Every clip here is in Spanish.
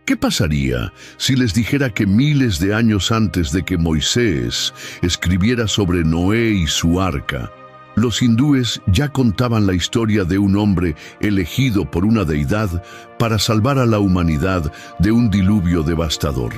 ¿Qué pasaría si les dijera que miles de años antes de que Moisés escribiera sobre Noé y su arca, los hindúes ya contaban la historia de un hombre elegido por una deidad para salvar a la humanidad de un diluvio devastador?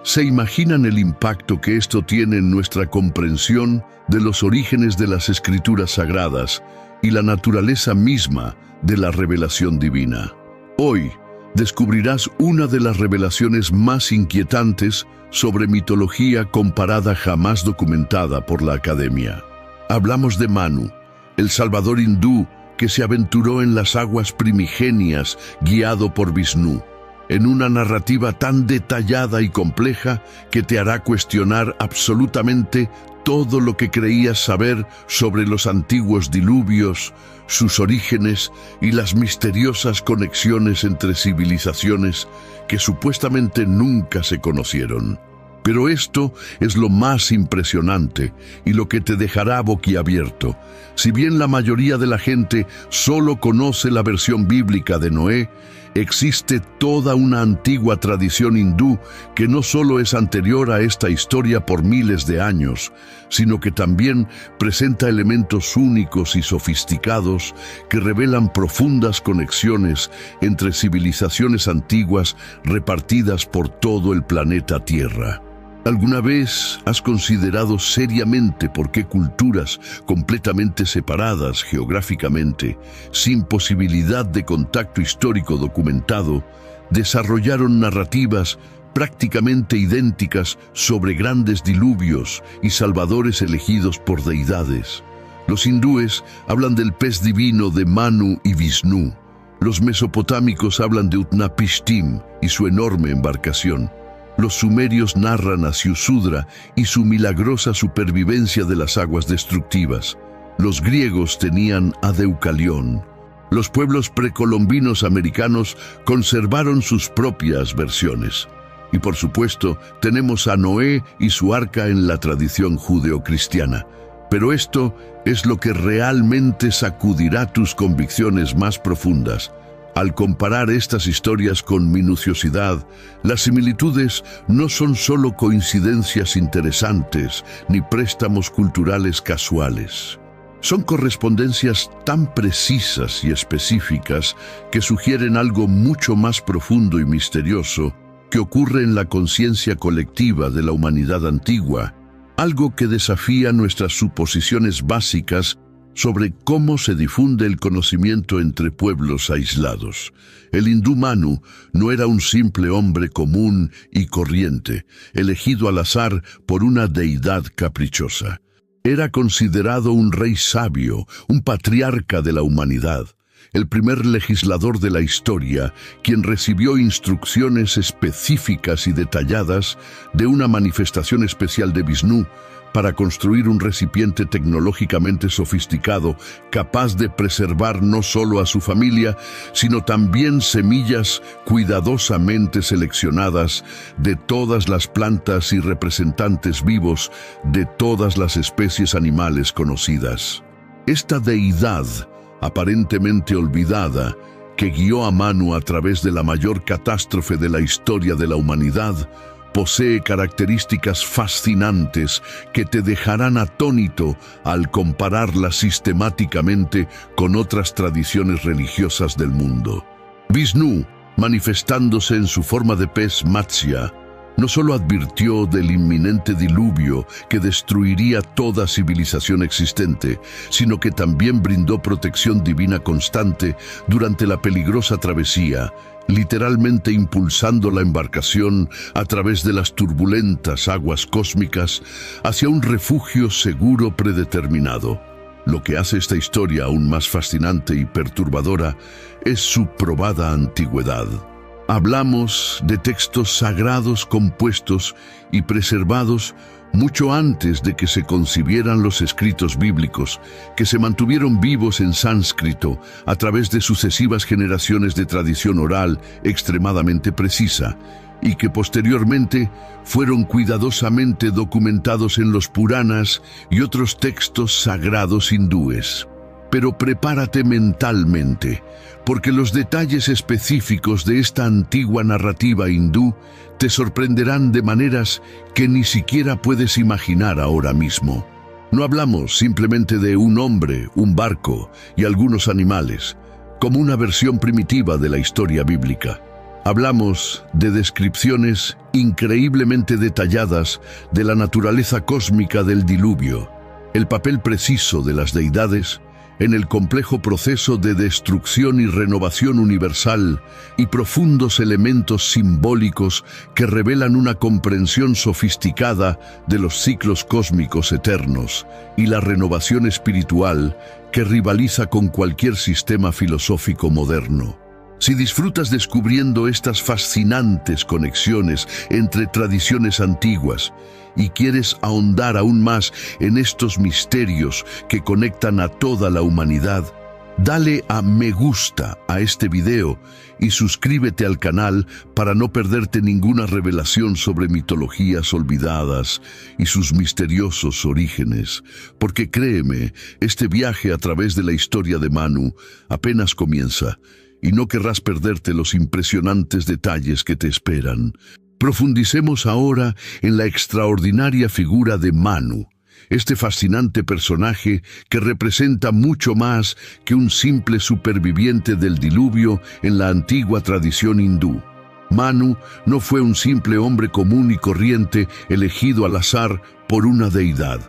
¿Se imaginan el impacto que esto tiene en nuestra comprensión de los orígenes de las escrituras sagradas y la naturaleza misma de la revelación divina? Hoy descubrirás una de las revelaciones más inquietantes sobre mitología comparada jamás documentada por la academia. Hablamos de Manu, el salvador hindú que se aventuró en las aguas primigenias guiado por Vishnu, en una narrativa tan detallada y compleja que te hará cuestionar absolutamente todo lo que creías saber sobre los antiguos diluvios, sus orígenes y las misteriosas conexiones entre civilizaciones que supuestamente nunca se conocieron. Pero esto es lo más impresionante y lo que te dejará boquiabierto. Si bien la mayoría de la gente solo conoce la versión bíblica de Noé, existe toda una antigua tradición hindú que no solo es anterior a esta historia por miles de años, sino que también presenta elementos únicos y sofisticados que revelan profundas conexiones entre civilizaciones antiguas repartidas por todo el planeta Tierra. ¿Alguna vez has considerado seriamente por qué culturas completamente separadas geográficamente, sin posibilidad de contacto histórico documentado, desarrollaron narrativas prácticamente idénticas sobre grandes diluvios y salvadores elegidos por deidades? Los hindúes hablan del pez divino de Manu y Vishnu. Los mesopotámicos hablan de Utnapishtim y su enorme embarcación. Los sumerios narran a Ziusudra y su milagrosa supervivencia de las aguas destructivas. Los griegos tenían a Deucalión. Los pueblos precolombinos americanos conservaron sus propias versiones. Y por supuesto, tenemos a Noé y su arca en la tradición judeocristiana. Pero esto es lo que realmente sacudirá tus convicciones más profundas. Al comparar estas historias con minuciosidad, las similitudes no son solo coincidencias interesantes ni préstamos culturales casuales. Son correspondencias tan precisas y específicas que sugieren algo mucho más profundo y misterioso que ocurre en la conciencia colectiva de la humanidad antigua, algo que desafía nuestras suposiciones básicas sobre cómo se difunde el conocimiento entre pueblos aislados. El hindú Manu no era un simple hombre común y corriente, elegido al azar por una deidad caprichosa. Era considerado un rey sabio, un patriarca de la humanidad, el primer legislador de la historia, quien recibió instrucciones específicas y detalladas de una manifestación especial de Vishnu para construir un recipiente tecnológicamente sofisticado, capaz de preservar no solo a su familia, sino también semillas cuidadosamente seleccionadas de todas las plantas y representantes vivos de todas las especies animales conocidas. Esta deidad, aparentemente olvidada, que guió a Manu a través de la mayor catástrofe de la historia de la humanidad, posee características fascinantes que te dejarán atónito al compararla sistemáticamente con otras tradiciones religiosas del mundo. Vishnu, manifestándose en su forma de pez Matsya, no solo advirtió del inminente diluvio que destruiría toda civilización existente, sino que también brindó protección divina constante durante la peligrosa travesía, literalmente impulsando la embarcación a través de las turbulentas aguas cósmicas hacia un refugio seguro predeterminado. Lo que hace esta historia aún más fascinante y perturbadora es su probada antigüedad. Hablamos de textos sagrados compuestos y preservados mucho antes de que se concibieran los escritos bíblicos, que se mantuvieron vivos en sánscrito a través de sucesivas generaciones de tradición oral extremadamente precisa, y que posteriormente fueron cuidadosamente documentados en los Puranas y otros textos sagrados hindúes. Pero prepárate mentalmente, porque los detalles específicos de esta antigua narrativa hindú te sorprenderán de maneras que ni siquiera puedes imaginar ahora mismo. No hablamos simplemente de un hombre, un barco y algunos animales, como una versión primitiva de la historia bíblica. Hablamos de descripciones increíblemente detalladas de la naturaleza cósmica del diluvio, el papel preciso de las deidades en el complejo proceso de destrucción y renovación universal y profundos elementos simbólicos que revelan una comprensión sofisticada de los ciclos cósmicos eternos y la renovación espiritual que rivaliza con cualquier sistema filosófico moderno. Si disfrutas descubriendo estas fascinantes conexiones entre tradiciones antiguas y quieres ahondar aún más en estos misterios que conectan a toda la humanidad, dale a me gusta a este video y suscríbete al canal para no perderte ninguna revelación sobre mitologías olvidadas y sus misteriosos orígenes. Porque créeme, este viaje a través de la historia de Manu apenas comienza y no querrás perderte los impresionantes detalles que te esperan. Profundicemos ahora en la extraordinaria figura de Manu, este fascinante personaje que representa mucho más que un simple superviviente del diluvio en la antigua tradición hindú. Manu no fue un simple hombre común y corriente elegido al azar por una deidad.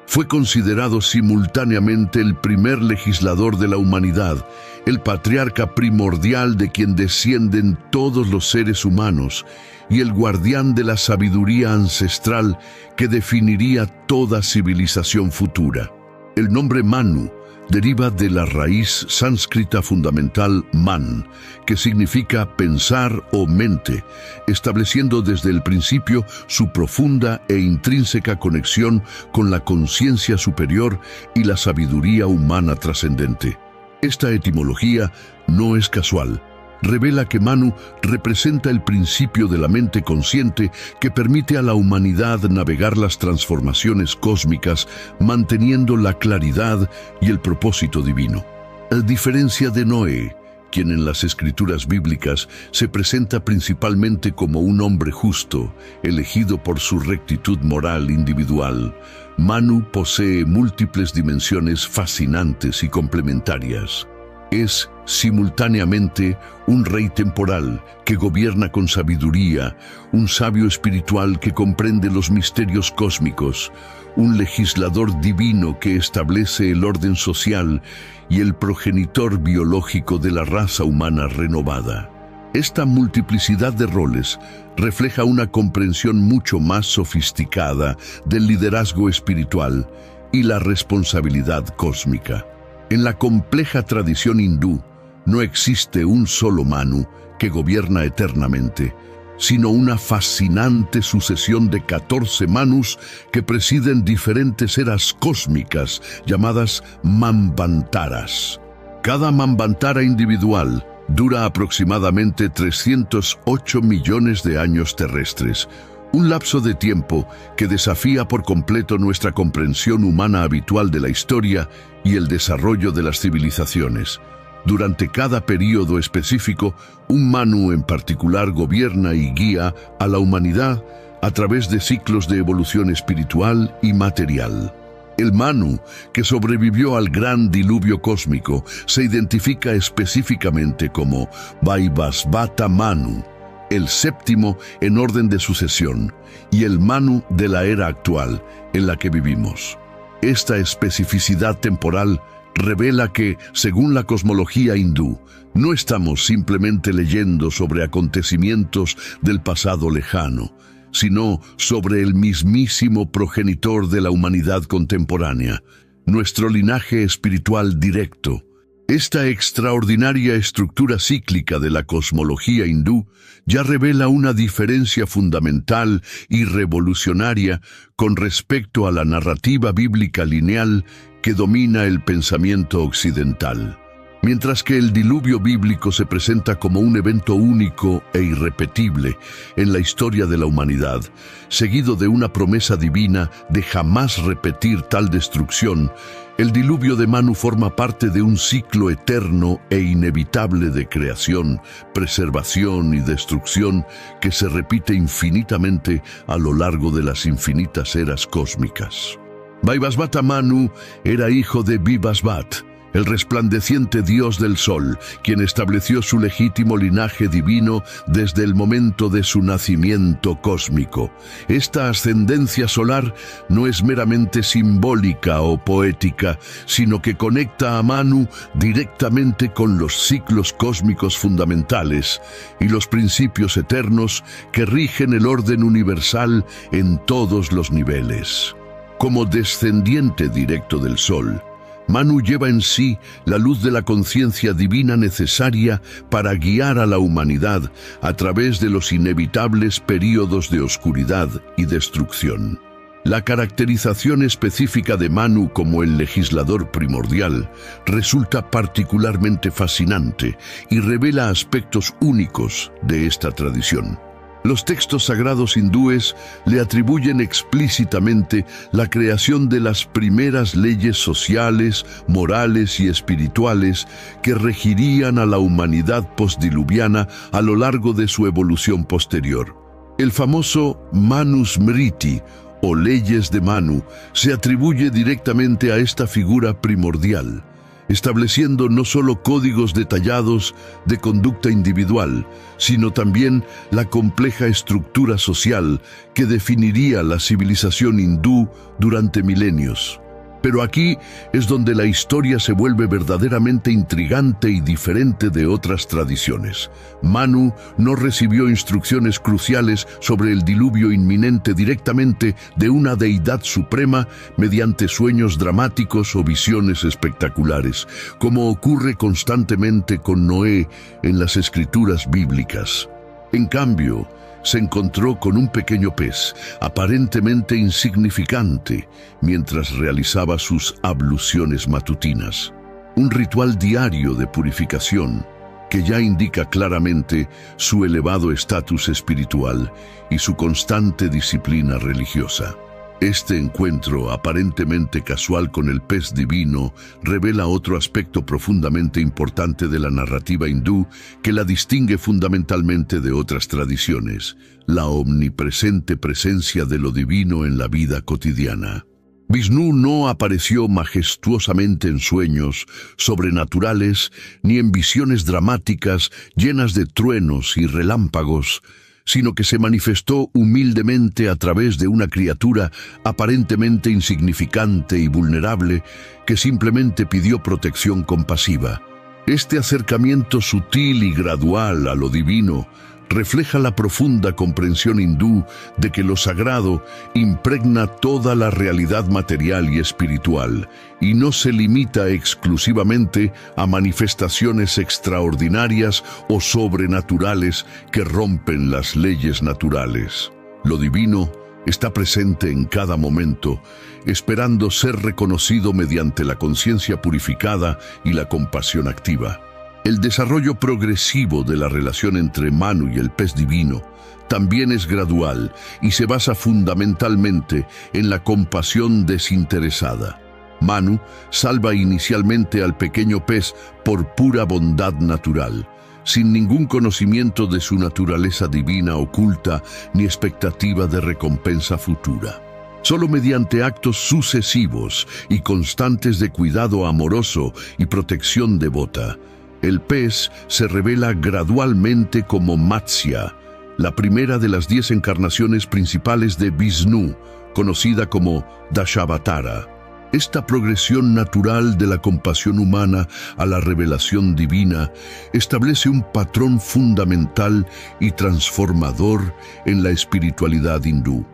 Fue considerado simultáneamente el primer legislador de la humanidad, el patriarca primordial de quien descienden todos los seres humanos y el guardián de la sabiduría ancestral que definiría toda civilización futura. El nombre Manu deriva de la raíz sánscrita fundamental man, que significa pensar o mente, estableciendo desde el principio su profunda e intrínseca conexión con la conciencia superior y la sabiduría humana trascendente. Esta etimología no es casual. Revela que Manu representa el principio de la mente consciente que permite a la humanidad navegar las transformaciones cósmicas, manteniendo la claridad y el propósito divino. A diferencia de Noé, quien en las escrituras bíblicas se presenta principalmente como un hombre justo, elegido por su rectitud moral individual, Manu posee múltiples dimensiones fascinantes y complementarias. Es simultáneamente un rey temporal que gobierna con sabiduría, un sabio espiritual que comprende los misterios cósmicos, un legislador divino que establece el orden social y el progenitor biológico de la raza humana renovada. Esta multiplicidad de roles refleja una comprensión mucho más sofisticada del liderazgo espiritual y la responsabilidad cósmica. En la compleja tradición hindú, no existe un solo Manu que gobierna eternamente, sino una fascinante sucesión de 14 Manus que presiden diferentes eras cósmicas llamadas Manvantaras. Cada Manvantara individual dura aproximadamente 308 millones de años terrestres, un lapso de tiempo que desafía por completo nuestra comprensión humana habitual de la historia y el desarrollo de las civilizaciones. Durante cada período específico, un Manu en particular gobierna y guía a la humanidad a través de ciclos de evolución espiritual y material. El Manu, que sobrevivió al gran diluvio cósmico, se identifica específicamente como Vaivasvata Manu, el séptimo en orden de sucesión, y el Manu de la era actual en la que vivimos. Esta especificidad temporal revela que, según la cosmología hindú, no estamos simplemente leyendo sobre acontecimientos del pasado lejano, sino sobre el mismísimo progenitor de la humanidad contemporánea, nuestro linaje espiritual directo. Esta extraordinaria estructura cíclica de la cosmología hindú ya revela una diferencia fundamental y revolucionaria con respecto a la narrativa bíblica lineal que domina el pensamiento occidental. Mientras que el diluvio bíblico se presenta como un evento único e irrepetible en la historia de la humanidad, seguido de una promesa divina de jamás repetir tal destrucción, El diluvio de Manu forma parte de un ciclo eterno e inevitable de creación, preservación y destrucción que se repite infinitamente a lo largo de las infinitas eras cósmicas. Vaivasvata Manu era hijo de Vivasvat, el resplandeciente dios del sol, quien estableció su legítimo linaje divino desde el momento de su nacimiento cósmico. Esta ascendencia solar no es meramente simbólica o poética, sino que conecta a Manu directamente con los ciclos cósmicos fundamentales y los principios eternos que rigen el orden universal en todos los niveles. Como descendiente directo del sol, Manu lleva en sí la luz de la conciencia divina necesaria para guiar a la humanidad a través de los inevitables períodos de oscuridad y destrucción. La caracterización específica de Manu como el legislador primordial resulta particularmente fascinante y revela aspectos únicos de esta tradición. Los textos sagrados hindúes le atribuyen explícitamente la creación de las primeras leyes sociales, morales y espirituales que regirían a la humanidad postdiluviana a lo largo de su evolución posterior. El famoso Manusmriti, o leyes de Manu, se atribuye directamente a esta figura primordial, estableciendo no solo códigos detallados de conducta individual, sino también la compleja estructura social que definiría la civilización hindú durante milenios. Pero aquí es donde la historia se vuelve verdaderamente intrigante y diferente de otras tradiciones. Manu no recibió instrucciones cruciales sobre el diluvio inminente directamente de una deidad suprema mediante sueños dramáticos o visiones espectaculares, como ocurre constantemente con Noé en las escrituras bíblicas. En cambio, se encontró con un pequeño pez, aparentemente insignificante, mientras realizaba sus abluciones matutinas. Un ritual diario de purificación que ya indica claramente su elevado estatus espiritual y su constante disciplina religiosa. Este encuentro aparentemente casual con el pez divino revela otro aspecto profundamente importante de la narrativa hindú que la distingue fundamentalmente de otras tradiciones: la omnipresente presencia de lo divino en la vida cotidiana. Vishnu no apareció majestuosamente en sueños sobrenaturales ni en visiones dramáticas llenas de truenos y relámpagos, sino que se manifestó humildemente a través de una criatura aparentemente insignificante y vulnerable que simplemente pidió protección compasiva. Este acercamiento sutil y gradual a lo divino refleja la profunda comprensión hindú de que lo sagrado impregna toda la realidad material y espiritual, y no se limita exclusivamente a manifestaciones extraordinarias o sobrenaturales que rompen las leyes naturales. Lo divino está presente en cada momento, esperando ser reconocido mediante la conciencia purificada y la compasión activa. El desarrollo progresivo de la relación entre Manu y el pez divino también es gradual y se basa fundamentalmente en la compasión desinteresada. Manu salva inicialmente al pequeño pez por pura bondad natural, sin ningún conocimiento de su naturaleza divina oculta ni expectativa de recompensa futura. Solo mediante actos sucesivos y constantes de cuidado amoroso y protección devota, el pez se revela gradualmente como Matsya, la primera de las 10 encarnaciones principales de Vishnu, conocida como Dashavatara. Esta progresión natural de la compasión humana a la revelación divina establece un patrón fundamental y transformador en la espiritualidad hindú.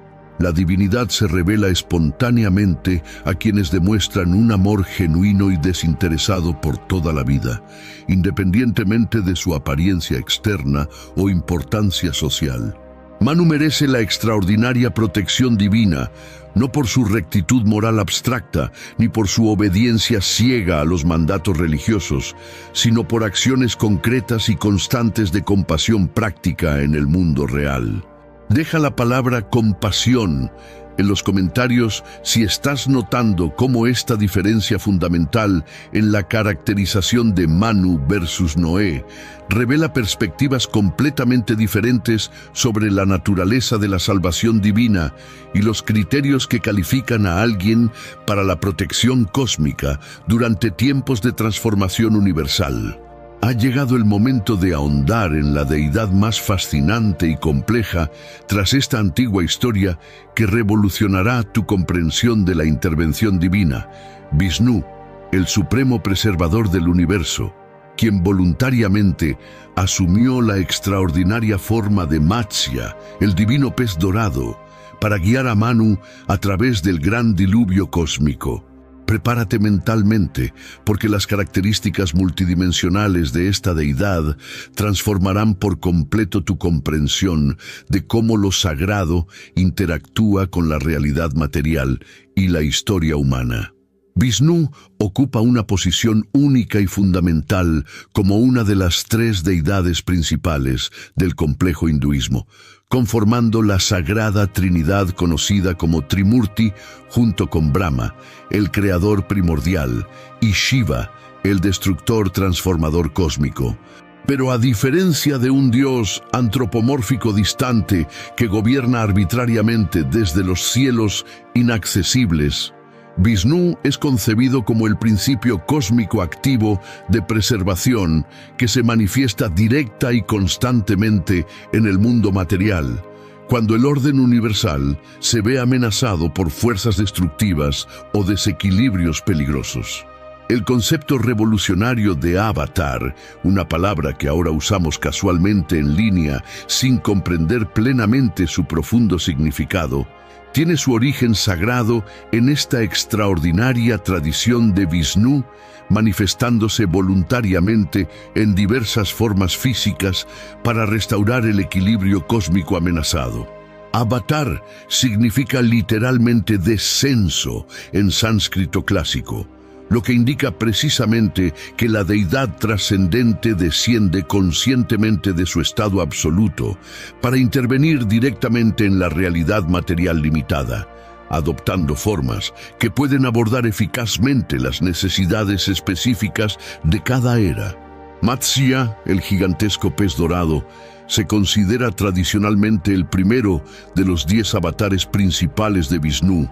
La divinidad se revela espontáneamente a quienes demuestran un amor genuino y desinteresado por toda la vida, independientemente de su apariencia externa o importancia social. Manu merece la extraordinaria protección divina, no por su rectitud moral abstracta, ni por su obediencia ciega a los mandatos religiosos, sino por acciones concretas y constantes de compasión práctica en el mundo real. Deja la palabra compasión en los comentarios si estás notando cómo esta diferencia fundamental en la caracterización de Manu versus Noé revela perspectivas completamente diferentes sobre la naturaleza de la salvación divina y los criterios que califican a alguien para la protección cósmica durante tiempos de transformación universal. Ha llegado el momento de ahondar en la deidad más fascinante y compleja tras esta antigua historia que revolucionará tu comprensión de la intervención divina. Vishnu, el supremo preservador del universo, quien voluntariamente asumió la extraordinaria forma de Matsya, el divino pez dorado, para guiar a Manu a través del gran diluvio cósmico. Prepárate mentalmente, porque las características multidimensionales de esta deidad transformarán por completo tu comprensión de cómo lo sagrado interactúa con la realidad material y la historia humana. Vishnu ocupa una posición única y fundamental como una de las tres deidades principales del complejo hinduismo, conformando la sagrada Trinidad conocida como Trimurti junto con Brahma, el creador primordial, y Shiva, el destructor transformador cósmico. Pero a diferencia de un dios antropomórfico distante que gobierna arbitrariamente desde los cielos inaccesibles, Vishnu es concebido como el principio cósmico activo de preservación que se manifiesta directa y constantemente en el mundo material, cuando el orden universal se ve amenazado por fuerzas destructivas o desequilibrios peligrosos. El concepto revolucionario de avatar, una palabra que ahora usamos casualmente en línea sin comprender plenamente su profundo significado, tiene su origen sagrado en esta extraordinaria tradición de Vishnu, manifestándose voluntariamente en diversas formas físicas para restaurar el equilibrio cósmico amenazado. Avatar significa literalmente descenso en sánscrito clásico, lo que indica precisamente que la deidad trascendente desciende conscientemente de su estado absoluto para intervenir directamente en la realidad material limitada, adoptando formas que pueden abordar eficazmente las necesidades específicas de cada era. Matsya, el gigantesco pez dorado, se considera tradicionalmente el primero de los 10 avatares principales de Vishnu,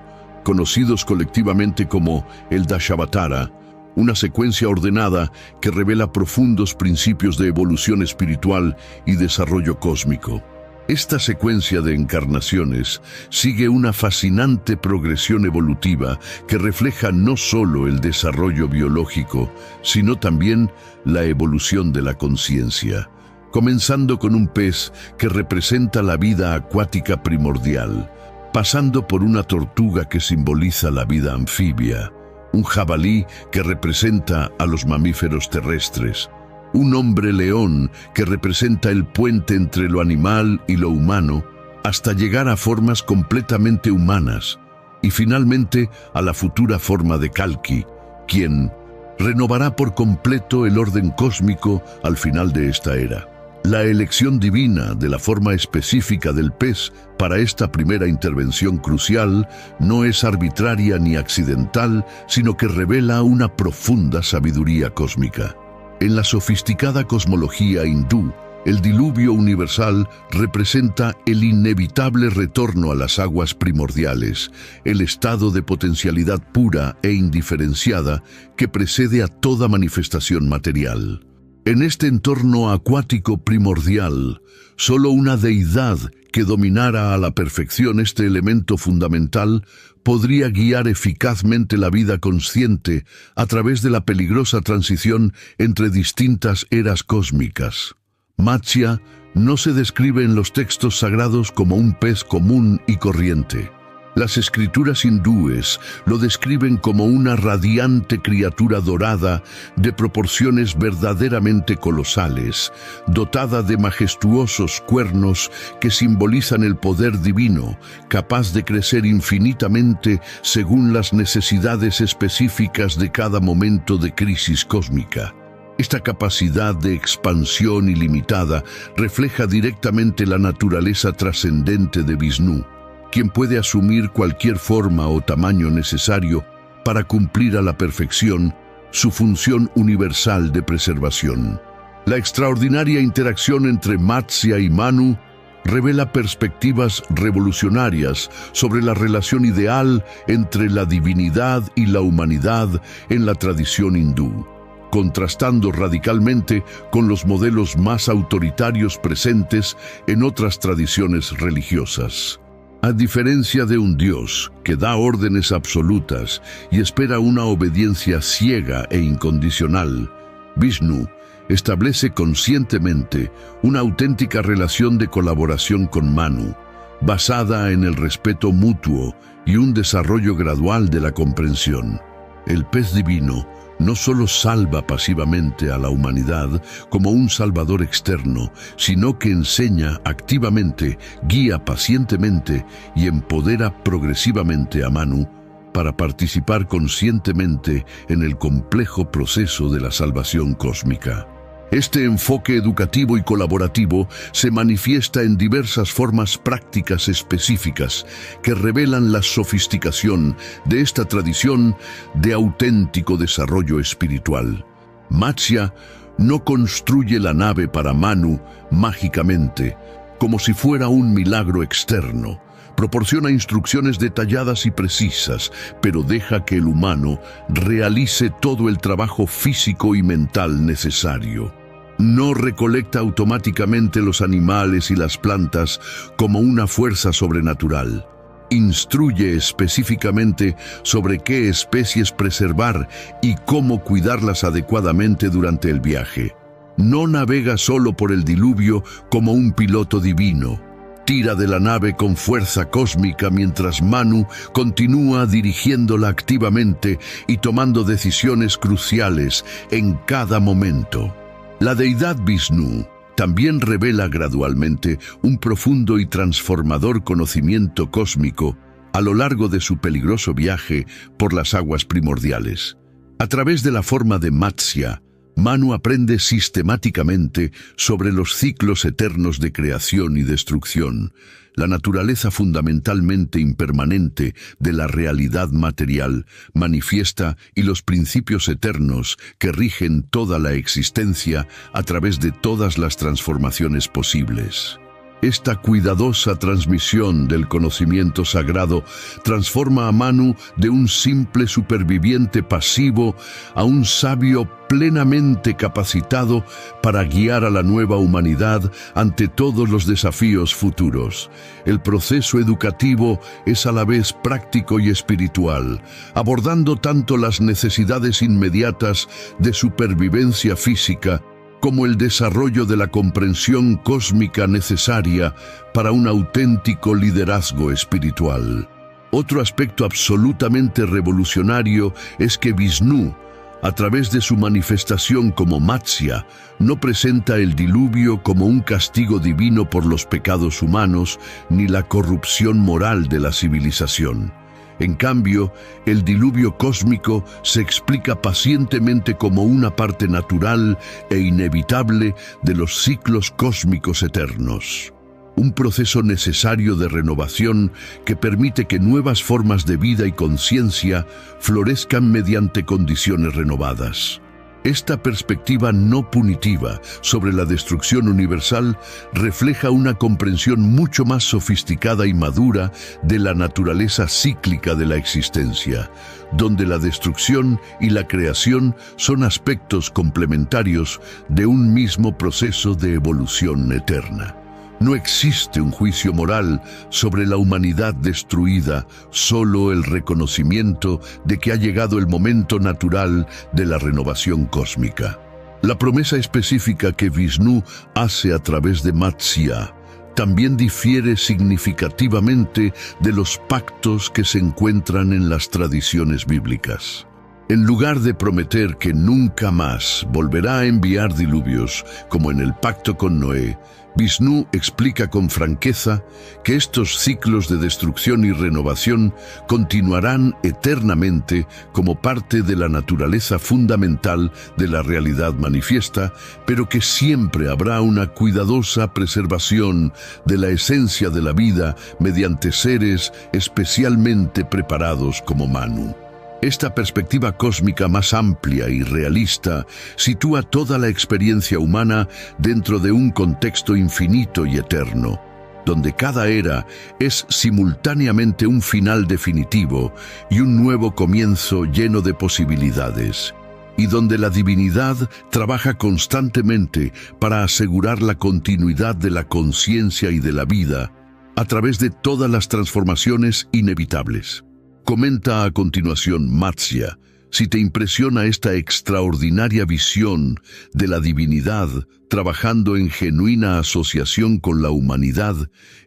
conocidos colectivamente como el Dashavatara, una secuencia ordenada que revela profundos principios de evolución espiritual y desarrollo cósmico. Esta secuencia de encarnaciones sigue una fascinante progresión evolutiva que refleja no solo el desarrollo biológico, sino también la evolución de la conciencia, comenzando con un pez que representa la vida acuática primordial, pasando por una tortuga que simboliza la vida anfibia, un jabalí que representa a los mamíferos terrestres, un hombre león que representa el puente entre lo animal y lo humano, hasta llegar a formas completamente humanas, y finalmente a la futura forma de Kalki, quien renovará por completo el orden cósmico al final de esta era. La elección divina de la forma específica del pez para esta primera intervención crucial no es arbitraria ni accidental, sino que revela una profunda sabiduría cósmica. En la sofisticada cosmología hindú, el diluvio universal representa el inevitable retorno a las aguas primordiales, el estado de potencialidad pura e indiferenciada que precede a toda manifestación material. En este entorno acuático primordial, solo una deidad que dominara a la perfección este elemento fundamental podría guiar eficazmente la vida consciente a través de la peligrosa transición entre distintas eras cósmicas. Matsya no se describe en los textos sagrados como un pez común y corriente. Las escrituras hindúes lo describen como una radiante criatura dorada de proporciones verdaderamente colosales, dotada de majestuosos cuernos que simbolizan el poder divino, capaz de crecer infinitamente según las necesidades específicas de cada momento de crisis cósmica. Esta capacidad de expansión ilimitada refleja directamente la naturaleza trascendente de Vishnu. quien puede asumir cualquier forma o tamaño necesario para cumplir a la perfección su función universal de preservación. La extraordinaria interacción entre Matsya y Manu revela perspectivas revolucionarias sobre la relación ideal entre la divinidad y la humanidad en la tradición hindú, contrastando radicalmente con los modelos más autoritarios presentes en otras tradiciones religiosas. A diferencia de un Dios que da órdenes absolutas y espera una obediencia ciega e incondicional, Vishnu establece conscientemente una auténtica relación de colaboración con Manu, basada en el respeto mutuo y un desarrollo gradual de la comprensión. El pez divino no solo salva pasivamente a la humanidad como un salvador externo, sino que enseña activamente, guía pacientemente y empodera progresivamente a Manu para participar conscientemente en el complejo proceso de la salvación cósmica. Este enfoque educativo y colaborativo se manifiesta en diversas formas prácticas específicas que revelan la sofisticación de esta tradición de auténtico desarrollo espiritual. Matsya no construye la nave para Manu mágicamente, como si fuera un milagro externo. Proporciona instrucciones detalladas y precisas, pero deja que el humano realice todo el trabajo físico y mental necesario. No recolecta automáticamente los animales y las plantas como una fuerza sobrenatural. Instruye específicamente sobre qué especies preservar y cómo cuidarlas adecuadamente durante el viaje. No navega solo por el diluvio como un piloto divino. Tira de la nave con fuerza cósmica mientras Manu continúa dirigiéndola activamente y tomando decisiones cruciales en cada momento. La deidad Vishnu también revela gradualmente un profundo y transformador conocimiento cósmico a lo largo de su peligroso viaje por las aguas primordiales. A través de la forma de Matsya, Manu aprende sistemáticamente sobre los ciclos eternos de creación y destrucción, la naturaleza fundamentalmente impermanente de la realidad material, manifiesta y los principios eternos que rigen toda la existencia a través de todas las transformaciones posibles. Esta cuidadosa transmisión del conocimiento sagrado transforma a Manu de un simple superviviente pasivo a un sabio plenamente capacitado para guiar a la nueva humanidad ante todos los desafíos futuros. El proceso educativo es a la vez práctico y espiritual, abordando tanto las necesidades inmediatas de supervivencia física como el desarrollo de la comprensión cósmica necesaria para un auténtico liderazgo espiritual. Otro aspecto absolutamente revolucionario es que Vishnu, a través de su manifestación como Matsya, no presenta el diluvio como un castigo divino por los pecados humanos ni la corrupción moral de la civilización. En cambio, el diluvio cósmico se explica pacientemente como una parte natural e inevitable de los ciclos cósmicos eternos. Un proceso necesario de renovación que permite que nuevas formas de vida y conciencia florezcan mediante condiciones renovadas. Esta perspectiva no punitiva sobre la destrucción universal refleja una comprensión mucho más sofisticada y madura de la naturaleza cíclica de la existencia, donde la destrucción y la creación son aspectos complementarios de un mismo proceso de evolución eterna. No existe un juicio moral sobre la humanidad destruida, solo el reconocimiento de que ha llegado el momento natural de la renovación cósmica. La promesa específica que Vishnu hace a través de Matsya también difiere significativamente de los pactos que se encuentran en las tradiciones bíblicas. En lugar de prometer que nunca más volverá a enviar diluvios, como en el pacto con Noé, Vishnu explica con franqueza que estos ciclos de destrucción y renovación continuarán eternamente como parte de la naturaleza fundamental de la realidad manifiesta, pero que siempre habrá una cuidadosa preservación de la esencia de la vida mediante seres especialmente preparados como Manu. Esta perspectiva cósmica más amplia y realista sitúa toda la experiencia humana dentro de un contexto infinito y eterno, donde cada era es simultáneamente un final definitivo y un nuevo comienzo lleno de posibilidades, y donde la divinidad trabaja constantemente para asegurar la continuidad de la conciencia y de la vida a través de todas las transformaciones inevitables. Comenta a continuación Matsya: si te impresiona esta extraordinaria visión de la divinidad trabajando en genuina asociación con la humanidad,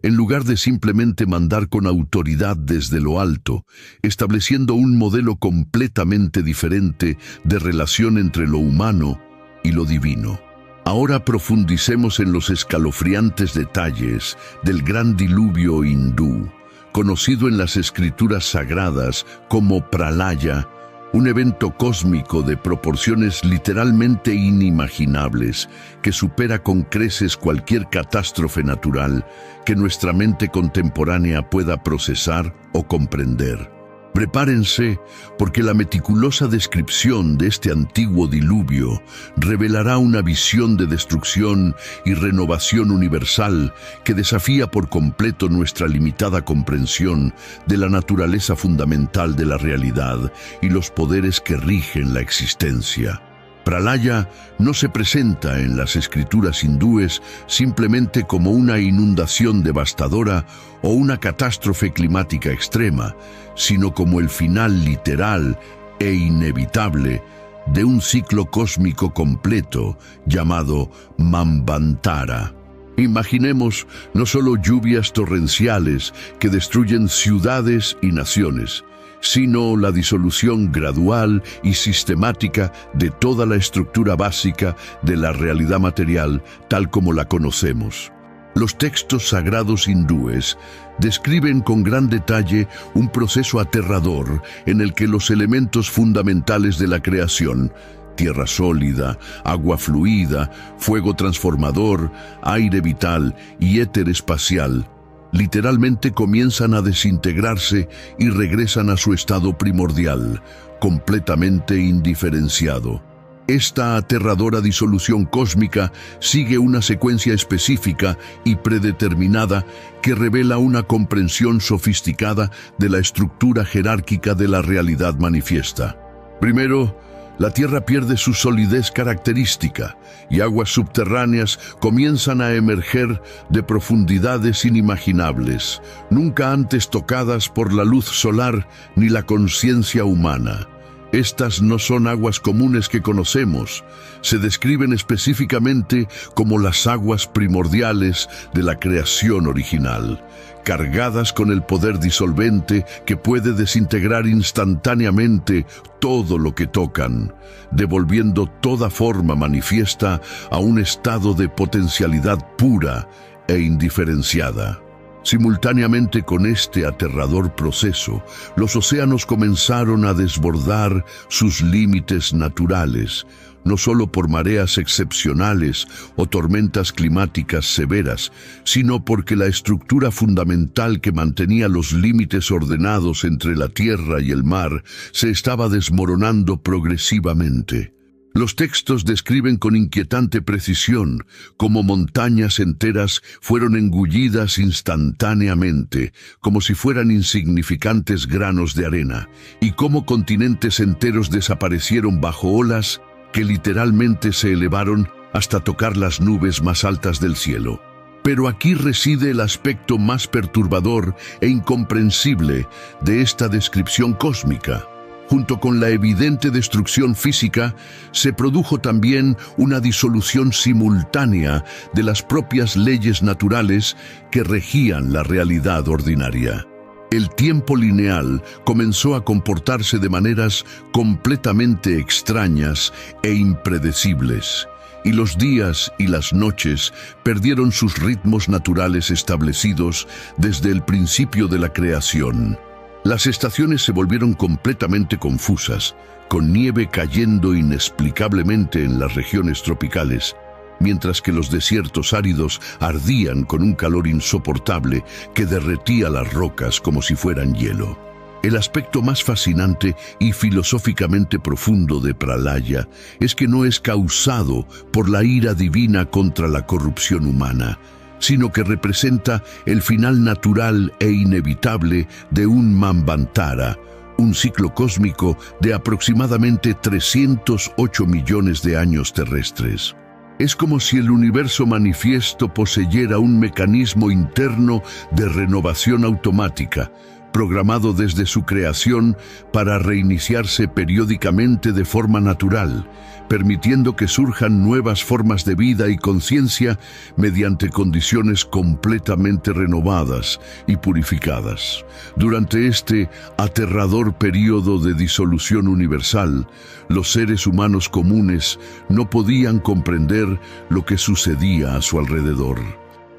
en lugar de simplemente mandar con autoridad desde lo alto, estableciendo un modelo completamente diferente de relación entre lo humano y lo divino. Ahora profundicemos en los escalofriantes detalles del gran diluvio hindú, conocido en las escrituras sagradas como Pralaya, un evento cósmico de proporciones literalmente inimaginables que supera con creces cualquier catástrofe natural que nuestra mente contemporánea pueda procesar o comprender. Prepárense, porque la meticulosa descripción de este antiguo diluvio revelará una visión de destrucción y renovación universal que desafía por completo nuestra limitada comprensión de la naturaleza fundamental de la realidad y los poderes que rigen la existencia. Pralaya no se presenta en las escrituras hindúes simplemente como una inundación devastadora o una catástrofe climática extrema, sino como el final literal e inevitable de un ciclo cósmico completo llamado Manvantara. Imaginemos no solo lluvias torrenciales que destruyen ciudades y naciones, sino la disolución gradual y sistemática de toda la estructura básica de la realidad material tal como la conocemos. Los textos sagrados hindúes describen con gran detalle un proceso aterrador en el que los elementos fundamentales de la creación, tierra sólida, agua fluida, fuego transformador, aire vital y éter espacial, literalmente comienzan a desintegrarse y regresan a su estado primordial, completamente indiferenciado. Esta aterradora disolución cósmica sigue una secuencia específica y predeterminada que revela una comprensión sofisticada de la estructura jerárquica de la realidad manifiesta. Primero, la Tierra pierde su solidez característica y aguas subterráneas comienzan a emerger de profundidades inimaginables, nunca antes tocadas por la luz solar ni la conciencia humana. Estas no son aguas comunes que conocemos, se describen específicamente como las aguas primordiales de la creación original, cargadas con el poder disolvente que puede desintegrar instantáneamente todo lo que tocan, devolviendo toda forma manifiesta a un estado de potencialidad pura e indiferenciada. Simultáneamente con este aterrador proceso, los océanos comenzaron a desbordar sus límites naturales, no solo por mareas excepcionales o tormentas climáticas severas, sino porque la estructura fundamental que mantenía los límites ordenados entre la tierra y el mar se estaba desmoronando progresivamente. Los textos describen con inquietante precisión cómo montañas enteras fueron engullidas instantáneamente, como si fueran insignificantes granos de arena, y cómo continentes enteros desaparecieron bajo olas que literalmente se elevaron hasta tocar las nubes más altas del cielo. Pero aquí reside el aspecto más perturbador e incomprensible de esta descripción cósmica. Junto con la evidente destrucción física, se produjo también una disolución simultánea de las propias leyes naturales que regían la realidad ordinaria. El tiempo lineal comenzó a comportarse de maneras completamente extrañas e impredecibles, y los días y las noches perdieron sus ritmos naturales establecidos desde el principio de la creación. Las estaciones se volvieron completamente confusas, con nieve cayendo inexplicablemente en las regiones tropicales, mientras que los desiertos áridos ardían con un calor insoportable que derretía las rocas como si fueran hielo. El aspecto más fascinante y filosóficamente profundo de Pralaya es que no es causado por la ira divina contra la corrupción humana, sino que representa el final natural e inevitable de un Manvantara, un ciclo cósmico de aproximadamente 308 millones de años terrestres. Es como si el universo manifiesto poseyera un mecanismo interno de renovación automática, programado desde su creación para reiniciarse periódicamente de forma natural, permitiendo que surjan nuevas formas de vida y conciencia mediante condiciones completamente renovadas y purificadas. Durante este aterrador período de disolución universal, los seres humanos comunes no podían comprender lo que sucedía a su alrededor.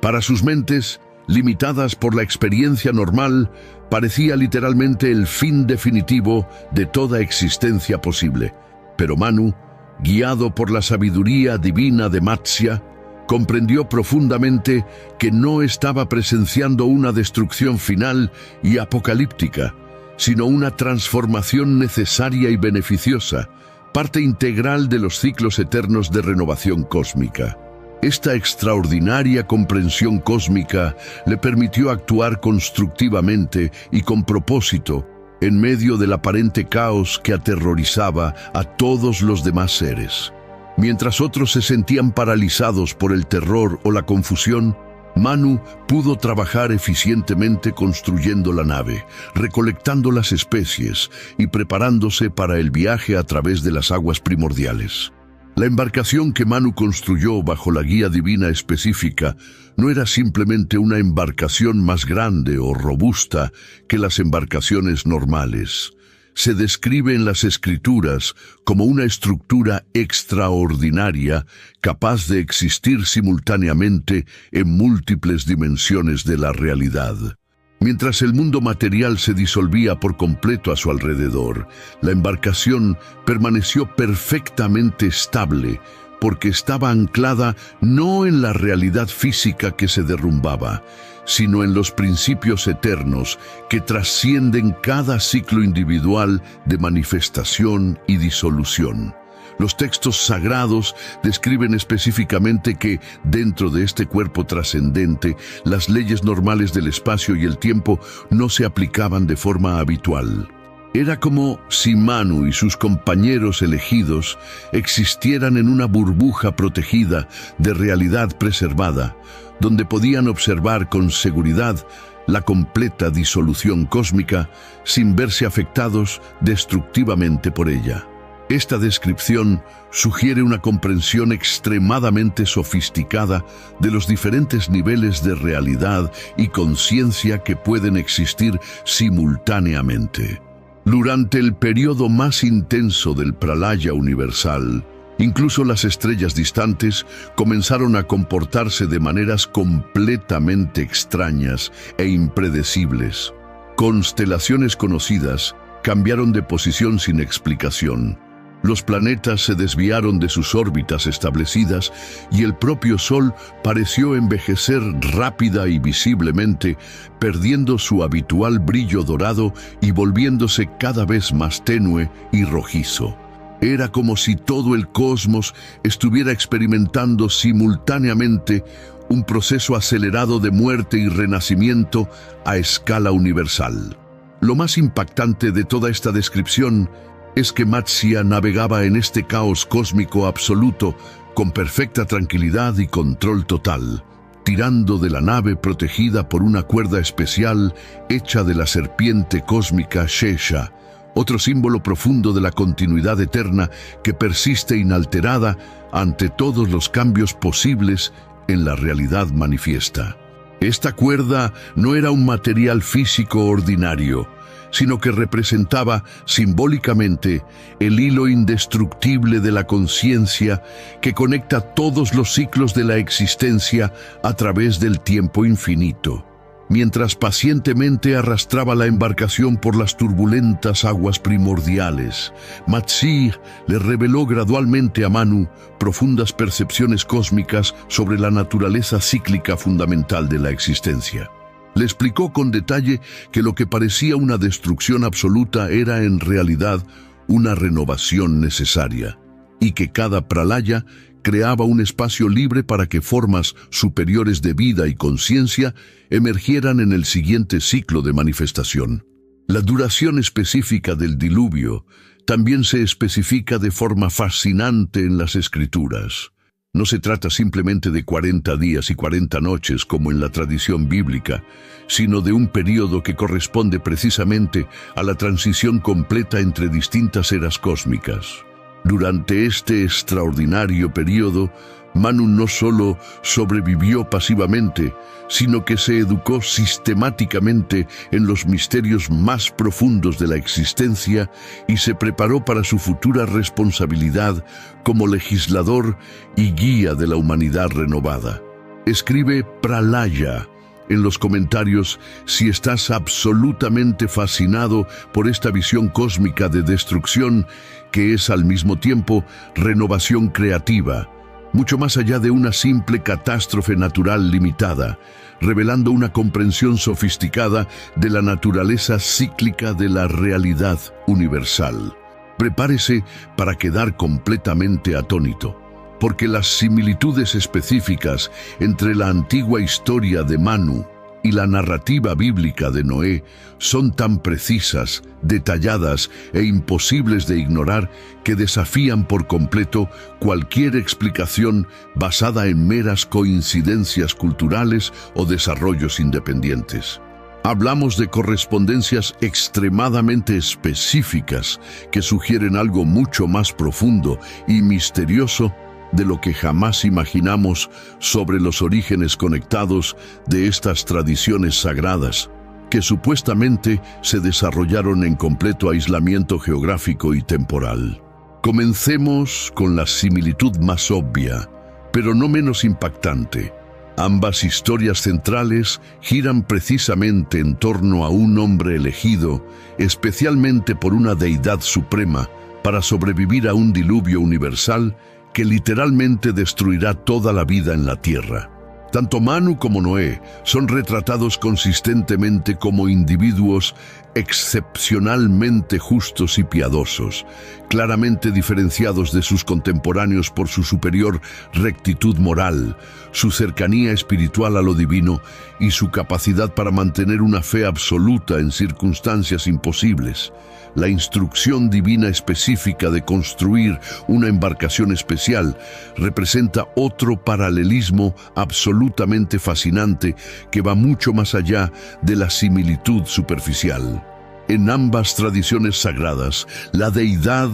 Para sus mentes, limitadas por la experiencia normal, parecía literalmente el fin definitivo de toda existencia posible. Pero Manu, guiado por la sabiduría divina de Matsya, comprendió profundamente que no estaba presenciando una destrucción final y apocalíptica, sino una transformación necesaria y beneficiosa, parte integral de los ciclos eternos de renovación cósmica. Esta extraordinaria comprensión cósmica le permitió actuar constructivamente y con propósito en medio del aparente caos que aterrorizaba a todos los demás seres. Mientras otros se sentían paralizados por el terror o la confusión, Manu pudo trabajar eficientemente construyendo la nave, recolectando las especies y preparándose para el viaje a través de las aguas primordiales. La embarcación que Manu construyó bajo la guía divina específica no era simplemente una embarcación más grande o robusta que las embarcaciones normales. Se describe en las Escrituras como una estructura extraordinaria capaz de existir simultáneamente en múltiples dimensiones de la realidad. Mientras el mundo material se disolvía por completo a su alrededor, la embarcación permaneció perfectamente estable porque estaba anclada no en la realidad física que se derrumbaba, sino en los principios eternos que trascienden cada ciclo individual de manifestación y disolución. Los textos sagrados describen específicamente que, dentro de este cuerpo trascendente, las leyes normales del espacio y el tiempo no se aplicaban de forma habitual. Era como si Manu y sus compañeros elegidos existieran en una burbuja protegida de realidad preservada, donde podían observar con seguridad la completa disolución cósmica sin verse afectados destructivamente por ella. Esta descripción sugiere una comprensión extremadamente sofisticada de los diferentes niveles de realidad y conciencia que pueden existir simultáneamente. Durante el periodo más intenso del Pralaya universal, incluso las estrellas distantes comenzaron a comportarse de maneras completamente extrañas e impredecibles. Constelaciones conocidas cambiaron de posición sin explicación. Los planetas se desviaron de sus órbitas establecidas y el propio Sol pareció envejecer rápida y visiblemente, perdiendo su habitual brillo dorado y volviéndose cada vez más tenue y rojizo. Era como si todo el cosmos estuviera experimentando simultáneamente un proceso acelerado de muerte y renacimiento a escala universal. Lo más impactante de toda esta descripción es que Matsya navegaba en este caos cósmico absoluto con perfecta tranquilidad y control total, tirando de la nave protegida por una cuerda especial hecha de la serpiente cósmica Shesha, otro símbolo profundo de la continuidad eterna que persiste inalterada ante todos los cambios posibles en la realidad manifiesta. Esta cuerda no era un material físico ordinario, sino que representaba simbólicamente el hilo indestructible de la conciencia que conecta todos los ciclos de la existencia a través del tiempo infinito. Mientras pacientemente arrastraba la embarcación por las turbulentas aguas primordiales, Matsir le reveló gradualmente a Manu profundas percepciones cósmicas sobre la naturaleza cíclica fundamental de la existencia. Le explicó con detalle que lo que parecía una destrucción absoluta era en realidad una renovación necesaria, y que cada pralaya creaba un espacio libre para que formas superiores de vida y conciencia emergieran en el siguiente ciclo de manifestación. La duración específica del diluvio también se especifica de forma fascinante en las Escrituras. No se trata simplemente de 40 días y 40 noches como en la tradición bíblica, sino de un período que corresponde precisamente a la transición completa entre distintas eras cósmicas. Durante este extraordinario período, Manu no solo sobrevivió pasivamente, sino que se educó sistemáticamente en los misterios más profundos de la existencia y se preparó para su futura responsabilidad como legislador y guía de la humanidad renovada. Escribe Pralaya en los comentarios si estás absolutamente fascinado por esta visión cósmica de destrucción que es al mismo tiempo renovación creativa, mucho más allá de una simple catástrofe natural limitada, revelando una comprensión sofisticada de la naturaleza cíclica de la realidad universal. Prepárese para quedar completamente atónito, porque las similitudes específicas entre la antigua historia de Manu y la narrativa bíblica de Noé son tan precisas, detalladas e imposibles de ignorar que desafían por completo cualquier explicación basada en meras coincidencias culturales o desarrollos independientes. Hablamos de correspondencias extremadamente específicas que sugieren algo mucho más profundo y misterioso de lo que jamás imaginamos sobre los orígenes conectados de estas tradiciones sagradas, que supuestamente se desarrollaron en completo aislamiento geográfico y temporal. Comencemos con la similitud más obvia, pero no menos impactante. Ambas historias centrales giran precisamente en torno a un hombre elegido, especialmente por una deidad suprema, para sobrevivir a un diluvio universal que literalmente destruirá toda la vida en la tierra. Tanto Manu como Noé son retratados consistentemente como individuos excepcionalmente justos y piadosos, claramente diferenciados de sus contemporáneos por su superior rectitud moral, su cercanía espiritual a lo divino y su capacidad para mantener una fe absoluta en circunstancias imposibles. La instrucción divina específica de construir una embarcación especial representa otro paralelismo absolutamente fascinante que va mucho más allá de la similitud superficial. En ambas tradiciones sagradas, la deidad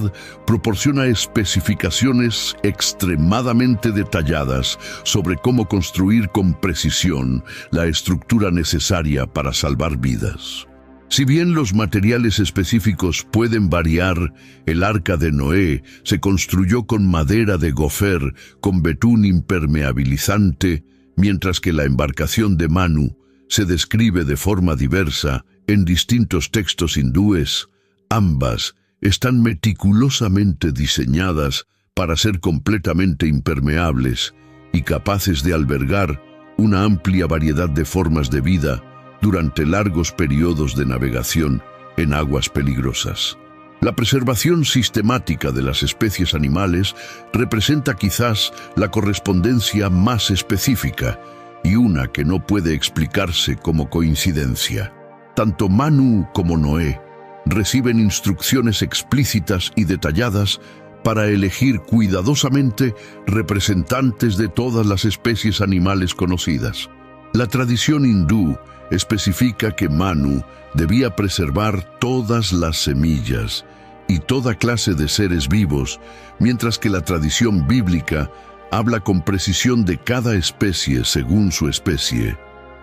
proporciona especificaciones extremadamente detalladas sobre cómo construir con precisión la estructura necesaria para salvar vidas. Si bien los materiales específicos pueden variar, el arca de Noé se construyó con madera de gofer con betún impermeabilizante, mientras que la embarcación de Manu se describe de forma diversa en distintos textos hindúes. Ambas están meticulosamente diseñadas para ser completamente impermeables y capaces de albergar una amplia variedad de formas de vida durante largos periodos de navegación en aguas peligrosas. La preservación sistemática de las especies animales representa quizás la correspondencia más específica y una que no puede explicarse como coincidencia. Tanto Manu como Noé reciben instrucciones explícitas y detalladas para elegir cuidadosamente representantes de todas las especies animales conocidas. La tradición hindú especifica que Manu debía preservar todas las semillas y toda clase de seres vivos, mientras que la tradición bíblica habla con precisión de cada especie según su especie.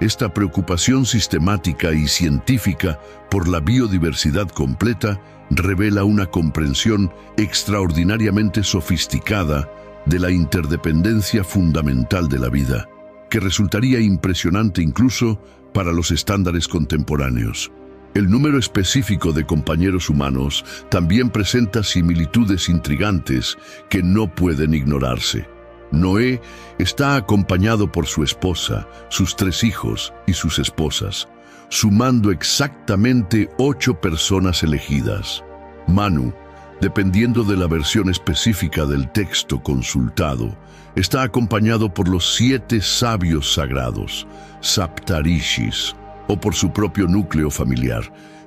Esta preocupación sistemática y científica por la biodiversidad completa revela una comprensión extraordinariamente sofisticada de la interdependencia fundamental de la vida, que resultaría impresionante incluso para los estándares contemporáneos. El número específico de compañeros humanos también presenta similitudes intrigantes que no pueden ignorarse. Noé está acompañado por su esposa, sus 3 hijos y sus esposas, sumando exactamente 8 personas elegidas. Manu, dependiendo de la versión específica del texto consultado, está acompañado por los 7 sabios sagrados, Saptarishis, o por su propio núcleo familiar,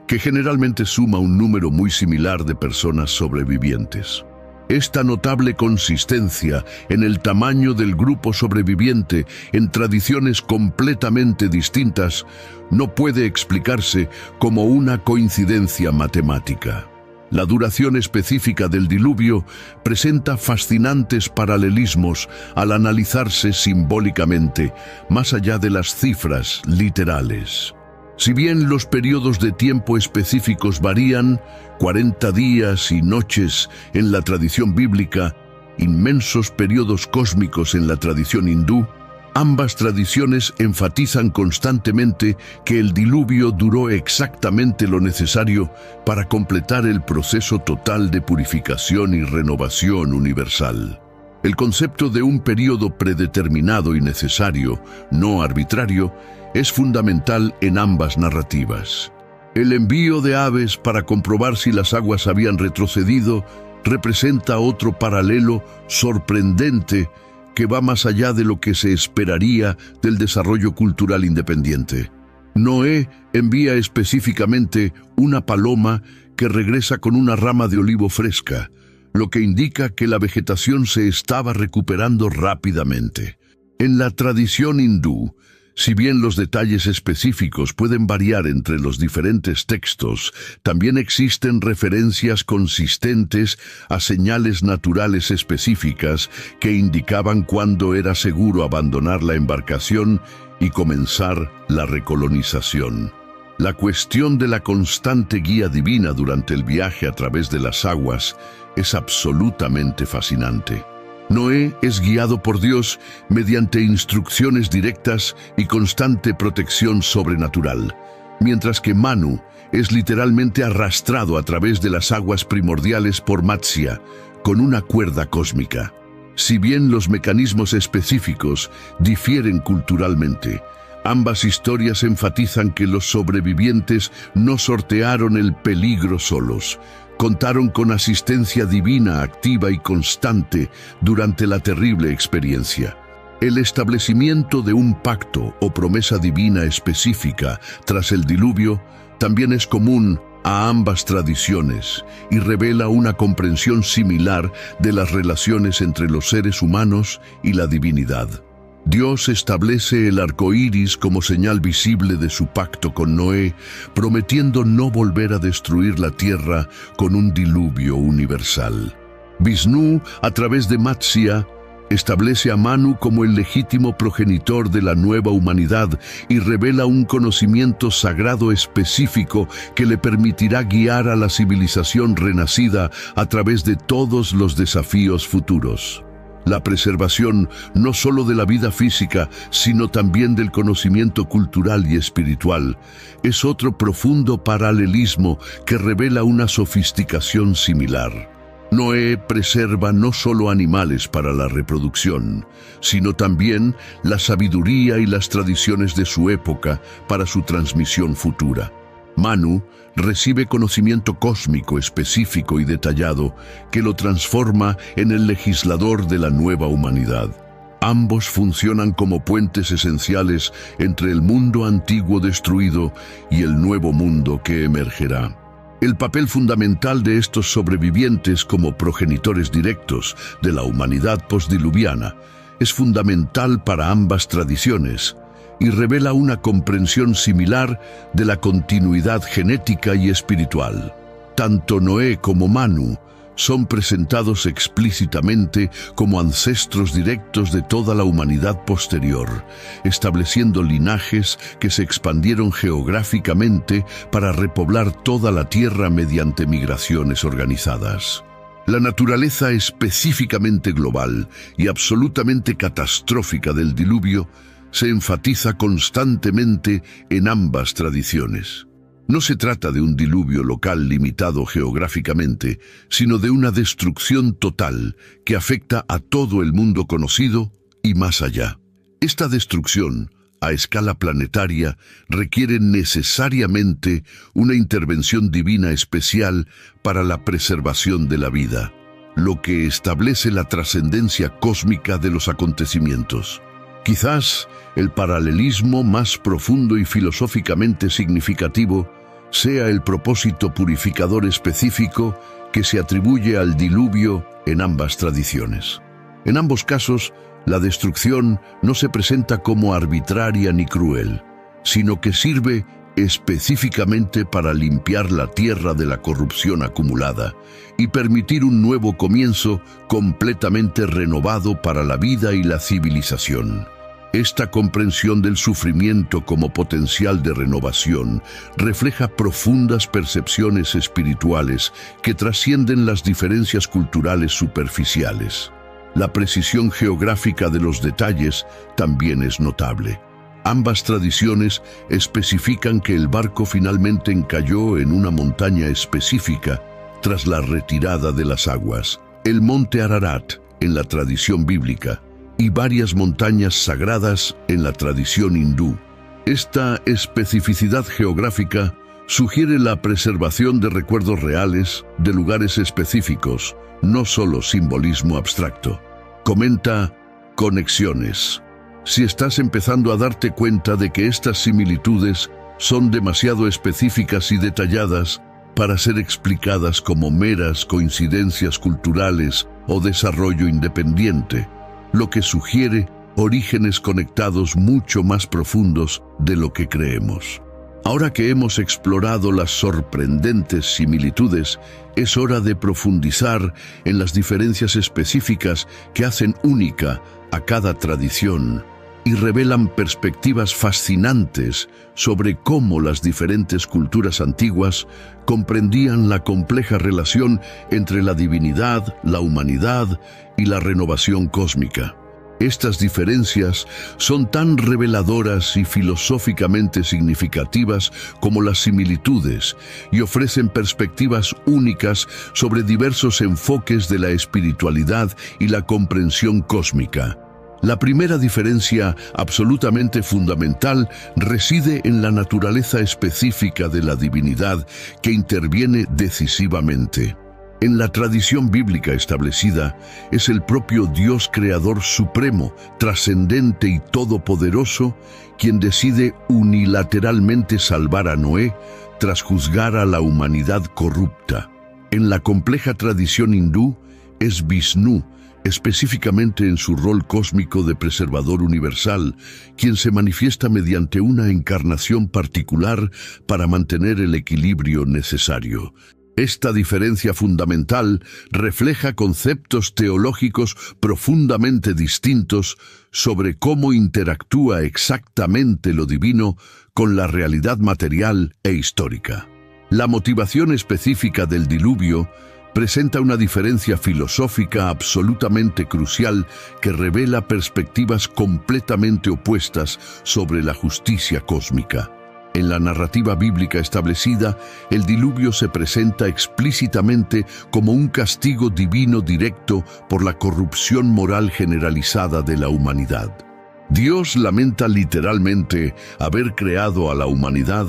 que generalmente suma un número muy similar de personas sobrevivientes. Esta notable consistencia en el tamaño del grupo sobreviviente en tradiciones completamente distintas no puede explicarse como una coincidencia matemática. La duración específica del diluvio presenta fascinantes paralelismos al analizarse simbólicamente, más allá de las cifras literales. Si bien los periodos de tiempo específicos varían, 40 días y noches en la tradición bíblica, inmensos periodos cósmicos en la tradición hindú, ambas tradiciones enfatizan constantemente que el diluvio duró exactamente lo necesario para completar el proceso total de purificación y renovación universal. El concepto de un periodo predeterminado y necesario, no arbitrario, es fundamental en ambas narrativas. El envío de aves para comprobar si las aguas habían retrocedido representa otro paralelo sorprendente que va más allá de lo que se esperaría del desarrollo cultural independiente. Noé envía específicamente una paloma que regresa con una rama de olivo fresca, lo que indica que la vegetación se estaba recuperando rápidamente. En la tradición hindú, si bien los detalles específicos pueden variar entre los diferentes textos, también existen referencias consistentes a señales naturales específicas que indicaban cuándo era seguro abandonar la embarcación y comenzar la recolonización. La cuestión de la constante guía divina durante el viaje a través de las aguas es absolutamente fascinante. Noé es guiado por Dios mediante instrucciones directas y constante protección sobrenatural, mientras que Manu es literalmente arrastrado a través de las aguas primordiales por Matsya, con una cuerda cósmica. Si bien los mecanismos específicos difieren culturalmente, ambas historias enfatizan que los sobrevivientes no sortearon el peligro solos. Contaron con asistencia divina activa y constante durante la terrible experiencia. El establecimiento de un pacto o promesa divina específica tras el diluvio también es común a ambas tradiciones y revela una comprensión similar de las relaciones entre los seres humanos y la divinidad. Dios establece el arco iris como señal visible de su pacto con Noé, prometiendo no volver a destruir la tierra con un diluvio universal. Vishnu, a través de Matsya, establece a Manu como el legítimo progenitor de la nueva humanidad y revela un conocimiento sagrado específico que le permitirá guiar a la civilización renacida a través de todos los desafíos futuros. La preservación no solo de la vida física, sino también del conocimiento cultural y espiritual, es otro profundo paralelismo que revela una sofisticación similar. Noé preserva no solo animales para la reproducción, sino también la sabiduría y las tradiciones de su época para su transmisión futura. Manu recibe conocimiento cósmico específico y detallado que lo transforma en el legislador de la nueva humanidad. Ambos funcionan como puentes esenciales entre el mundo antiguo destruido y el nuevo mundo que emergerá. El papel fundamental de estos sobrevivientes como progenitores directos de la humanidad postdiluviana es fundamental para ambas tradiciones y revela una comprensión similar de la continuidad genética y espiritual. Tanto Noé como Manu son presentados explícitamente como ancestros directos de toda la humanidad posterior, estableciendo linajes que se expandieron geográficamente para repoblar toda la Tierra mediante migraciones organizadas. La naturaleza específicamente global y absolutamente catastrófica del diluvio se enfatiza constantemente en ambas tradiciones. No se trata de un diluvio local limitado geográficamente, sino de una destrucción total que afecta a todo el mundo conocido y más allá. Esta destrucción, a escala planetaria, requiere necesariamente una intervención divina especial para la preservación de la vida, lo que establece la trascendencia cósmica de los acontecimientos. Quizás el paralelismo más profundo y filosóficamente significativo sea el propósito purificador específico que se atribuye al diluvio en ambas tradiciones. En ambos casos, la destrucción no se presenta como arbitraria ni cruel, sino que sirve específicamente para limpiar la tierra de la corrupción acumulada y permitir un nuevo comienzo completamente renovado para la vida y la civilización. Esta comprensión del sufrimiento como potencial de renovación refleja profundas percepciones espirituales que trascienden las diferencias culturales superficiales. La precisión geográfica de los detalles también es notable. Ambas tradiciones especifican que el barco finalmente encalló en una montaña específica tras la retirada de las aguas, el monte Ararat en la tradición bíblica, y varias montañas sagradas en la tradición hindú. Esta especificidad geográfica sugiere la preservación de recuerdos reales de lugares específicos, no solo simbolismo abstracto. Comenta conexiones. Si estás empezando a darte cuenta de que estas similitudes son demasiado específicas y detalladas para ser explicadas como meras coincidencias culturales o desarrollo independiente, lo que sugiere orígenes conectados mucho más profundos de lo que creemos. Ahora que hemos explorado las sorprendentes similitudes, es hora de profundizar en las diferencias específicas que hacen única a cada tradición y revelan perspectivas fascinantes sobre cómo las diferentes culturas antiguas comprendían la compleja relación entre la divinidad, la humanidad y la renovación cósmica. Estas diferencias son tan reveladoras y filosóficamente significativas como las similitudes y ofrecen perspectivas únicas sobre diversos enfoques de la espiritualidad y la comprensión cósmica. La primera diferencia absolutamente fundamental reside en la naturaleza específica de la divinidad que interviene decisivamente. En la tradición bíblica establecida, es el propio Dios Creador Supremo, trascendente y todopoderoso, quien decide unilateralmente salvar a Noé tras juzgar a la humanidad corrupta. En la compleja tradición hindú, es Vishnu, específicamente en su rol cósmico de preservador universal, quien se manifiesta mediante una encarnación particular para mantener el equilibrio necesario. Esta diferencia fundamental refleja conceptos teológicos profundamente distintos sobre cómo interactúa exactamente lo divino con la realidad material e histórica. La motivación específica del diluvio presenta una diferencia filosófica absolutamente crucial que revela perspectivas completamente opuestas sobre la justicia cósmica. En la narrativa bíblica establecida, el diluvio se presenta explícitamente como un castigo divino directo por la corrupción moral generalizada de la humanidad. Dios lamenta literalmente haber creado a la humanidad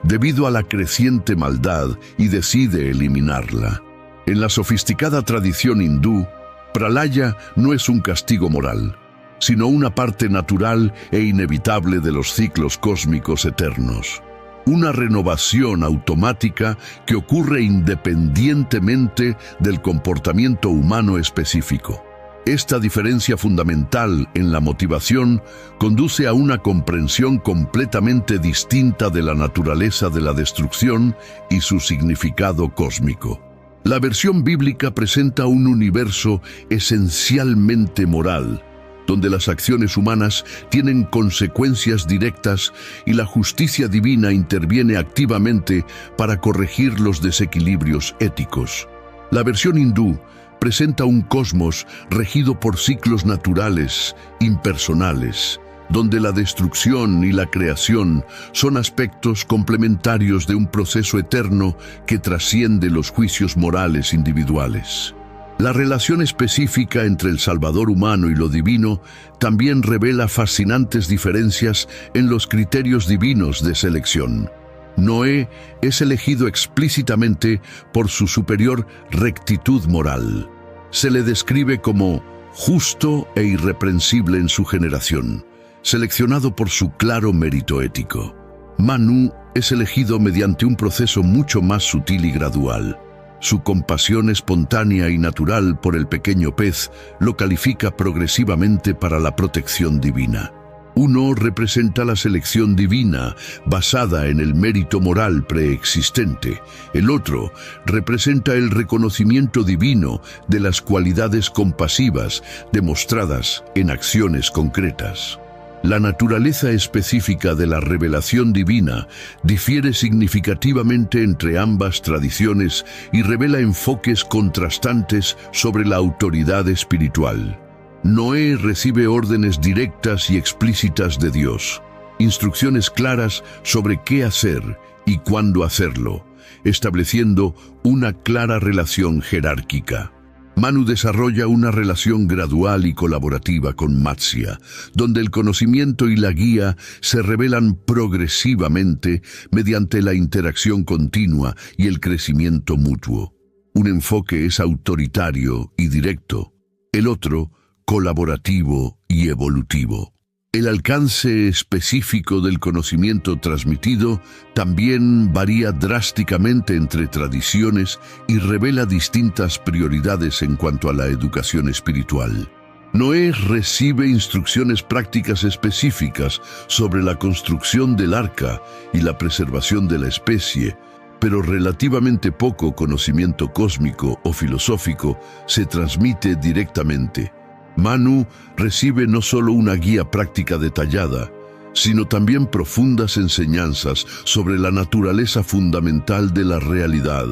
debido a la creciente maldad y decide eliminarla. En la sofisticada tradición hindú, Pralaya no es un castigo moral, sino una parte natural e inevitable de los ciclos cósmicos eternos. Una renovación automática que ocurre independientemente del comportamiento humano específico. Esta diferencia fundamental en la motivación conduce a una comprensión completamente distinta de la naturaleza de la destrucción y su significado cósmico. La versión bíblica presenta un universo esencialmente moral, donde las acciones humanas tienen consecuencias directas y la justicia divina interviene activamente para corregir los desequilibrios éticos. La versión hindú presenta un cosmos regido por ciclos naturales, impersonales, donde la destrucción y la creación son aspectos complementarios de un proceso eterno que trasciende los juicios morales individuales. La relación específica entre el Salvador humano y lo divino también revela fascinantes diferencias en los criterios divinos de selección. Noé es elegido explícitamente por su superior rectitud moral. Se le describe como justo e irreprensible en su generación, seleccionado por su claro mérito ético. Manu es elegido mediante un proceso mucho más sutil y gradual. Su compasión espontánea y natural por el pequeño pez lo califica progresivamente para la protección divina. Uno representa la selección divina basada en el mérito moral preexistente. El otro representa el reconocimiento divino de las cualidades compasivas demostradas en acciones concretas. La naturaleza específica de la revelación divina difiere significativamente entre ambas tradiciones y revela enfoques contrastantes sobre la autoridad espiritual. Noé recibe órdenes directas y explícitas de Dios, instrucciones claras sobre qué hacer y cuándo hacerlo, estableciendo una clara relación jerárquica. Manu desarrolla una relación gradual y colaborativa con Matsya, donde el conocimiento y la guía se revelan progresivamente mediante la interacción continua y el crecimiento mutuo. Un enfoque es autoritario y directo, el otro colaborativo y evolutivo. El alcance específico del conocimiento transmitido también varía drásticamente entre tradiciones y revela distintas prioridades en cuanto a la educación espiritual. Noé recibe instrucciones prácticas específicas sobre la construcción del arca y la preservación de la especie, pero relativamente poco conocimiento cósmico o filosófico se transmite directamente. Manu recibe no solo una guía práctica detallada, sino también profundas enseñanzas sobre la naturaleza fundamental de la realidad,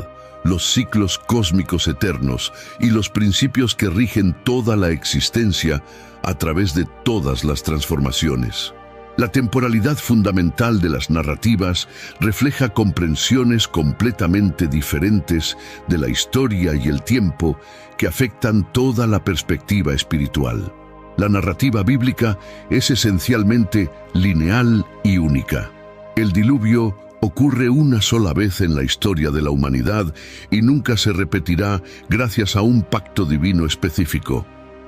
los ciclos cósmicos eternos y los principios que rigen toda la existencia a través de todas las transformaciones. La temporalidad fundamental de las narrativas refleja comprensiones completamente diferentes de la historia y el tiempo que afectan toda la perspectiva espiritual. La narrativa bíblica es esencialmente lineal y única. El diluvio ocurre una sola vez en la historia de la humanidad y nunca se repetirá gracias a un pacto divino específico.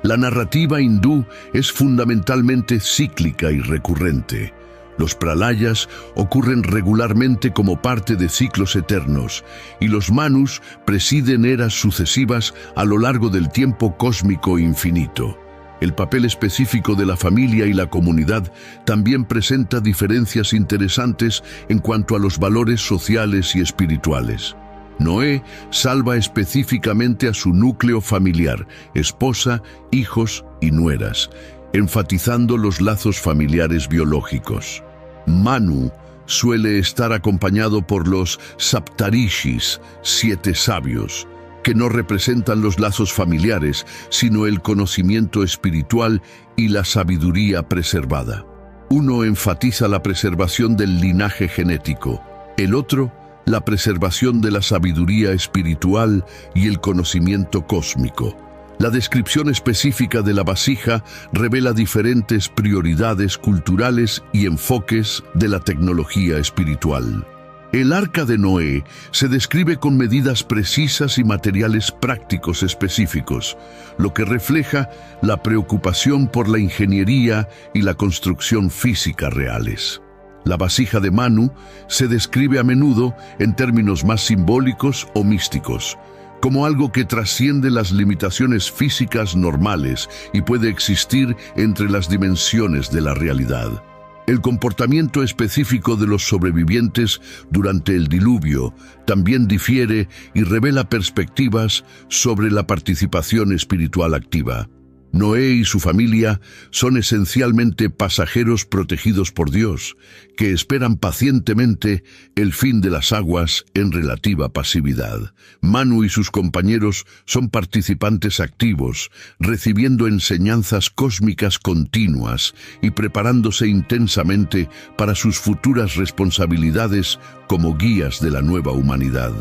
La narrativa hindú es fundamentalmente cíclica y recurrente. Los pralayas ocurren regularmente como parte de ciclos eternos, y los manus presiden eras sucesivas a lo largo del tiempo cósmico infinito. El papel específico de la familia y la comunidad también presenta diferencias interesantes en cuanto a los valores sociales y espirituales. Noé salva específicamente a su núcleo familiar, esposa, hijos y nueras, enfatizando los lazos familiares biológicos. Manu suele estar acompañado por los Saptarishis, 7 sabios, que no representan los lazos familiares, sino el conocimiento espiritual y la sabiduría preservada. Uno enfatiza la preservación del linaje genético, el otro la preservación de la sabiduría espiritual y el conocimiento cósmico. La descripción específica de la vasija revela diferentes prioridades culturales y enfoques de la tecnología espiritual. El arca de Noé se describe con medidas precisas y materiales prácticos específicos, lo que refleja la preocupación por la ingeniería y la construcción física reales. La vasija de Manu se describe a menudo en términos más simbólicos o místicos, como algo que trasciende las limitaciones físicas normales y puede existir entre las dimensiones de la realidad. El comportamiento específico de los sobrevivientes durante el diluvio también difiere y revela perspectivas sobre la participación espiritual activa. Noé y su familia son esencialmente pasajeros protegidos por Dios, que esperan pacientemente el fin de las aguas en relativa pasividad. Manu y sus compañeros son participantes activos, recibiendo enseñanzas cósmicas continuas y preparándose intensamente para sus futuras responsabilidades como guías de la nueva humanidad.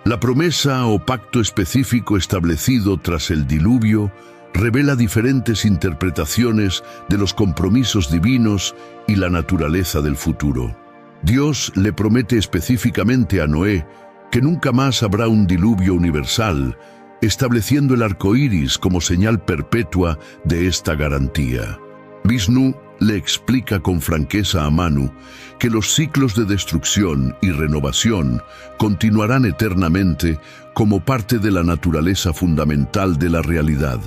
La promesa o pacto específico establecido tras el diluvio revela diferentes interpretaciones de los compromisos divinos y la naturaleza del futuro. Dios le promete específicamente a Noé que nunca más habrá un diluvio universal, estableciendo el arco iris como señal perpetua de esta garantía. Vishnu le explica con franqueza a Manu que los ciclos de destrucción y renovación continuarán eternamente como parte de la naturaleza fundamental de la realidad,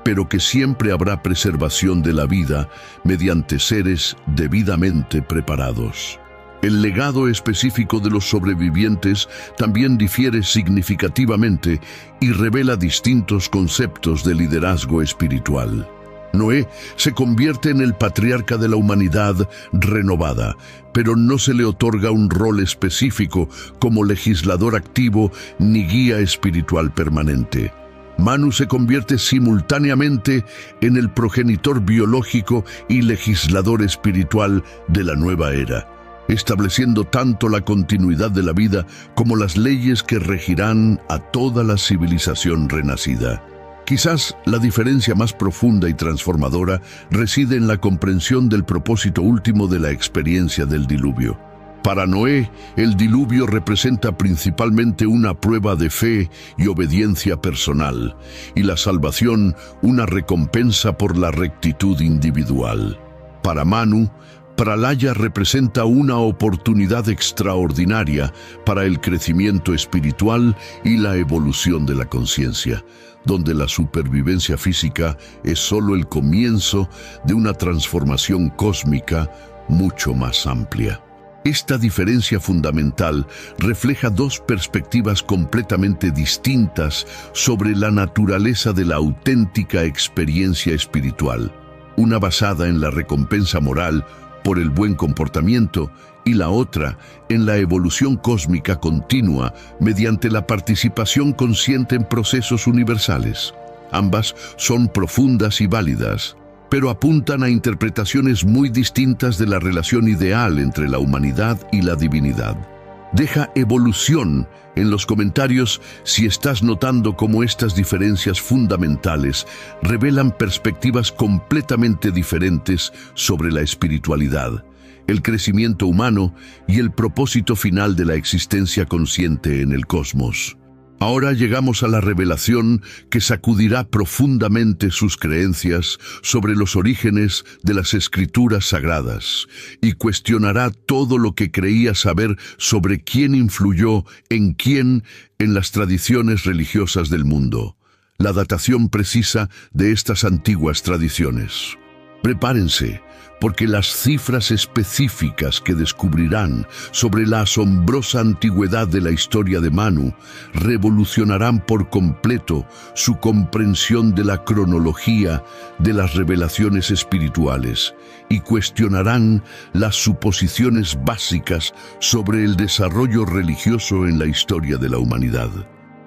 pero que siempre habrá preservación de la vida mediante seres debidamente preparados. El legado específico de los sobrevivientes también difiere significativamente y revela distintos conceptos de liderazgo espiritual. Noé se convierte en el patriarca de la humanidad renovada, pero no se le otorga un rol específico como legislador activo ni guía espiritual permanente. Manu se convierte simultáneamente en el progenitor biológico y legislador espiritual de la nueva era, estableciendo tanto la continuidad de la vida como las leyes que regirán a toda la civilización renacida. Quizás la diferencia más profunda y transformadora reside en la comprensión del propósito último de la experiencia del diluvio. Para Noé, el diluvio representa principalmente una prueba de fe y obediencia personal, y la salvación una recompensa por la rectitud individual. Para Manu, Pralaya representa una oportunidad extraordinaria para el crecimiento espiritual y la evolución de la conciencia, donde la supervivencia física es solo el comienzo de una transformación cósmica mucho más amplia. Esta diferencia fundamental refleja dos perspectivas completamente distintas sobre la naturaleza de la auténtica experiencia espiritual, una basada en la recompensa moral por el buen comportamiento y la otra en la evolución cósmica continua mediante la participación consciente en procesos universales. Ambas son profundas y válidas, pero apuntan a interpretaciones muy distintas de la relación ideal entre la humanidad y la divinidad. Deja evolución en los comentarios si estás notando cómo estas diferencias fundamentales revelan perspectivas completamente diferentes sobre la espiritualidad, el crecimiento humano y el propósito final de la existencia consciente en el cosmos. Ahora llegamos a la revelación que sacudirá profundamente sus creencias sobre los orígenes de las escrituras sagradas y cuestionará todo lo que creía saber sobre quién influyó en quién en las tradiciones religiosas del mundo. La datación precisa de estas antiguas tradiciones. Prepárense, porque las cifras específicas que descubrirán sobre la asombrosa antigüedad de la historia de Manu revolucionarán por completo su comprensión de la cronología de las revelaciones espirituales y cuestionarán las suposiciones básicas sobre el desarrollo religioso en la historia de la humanidad.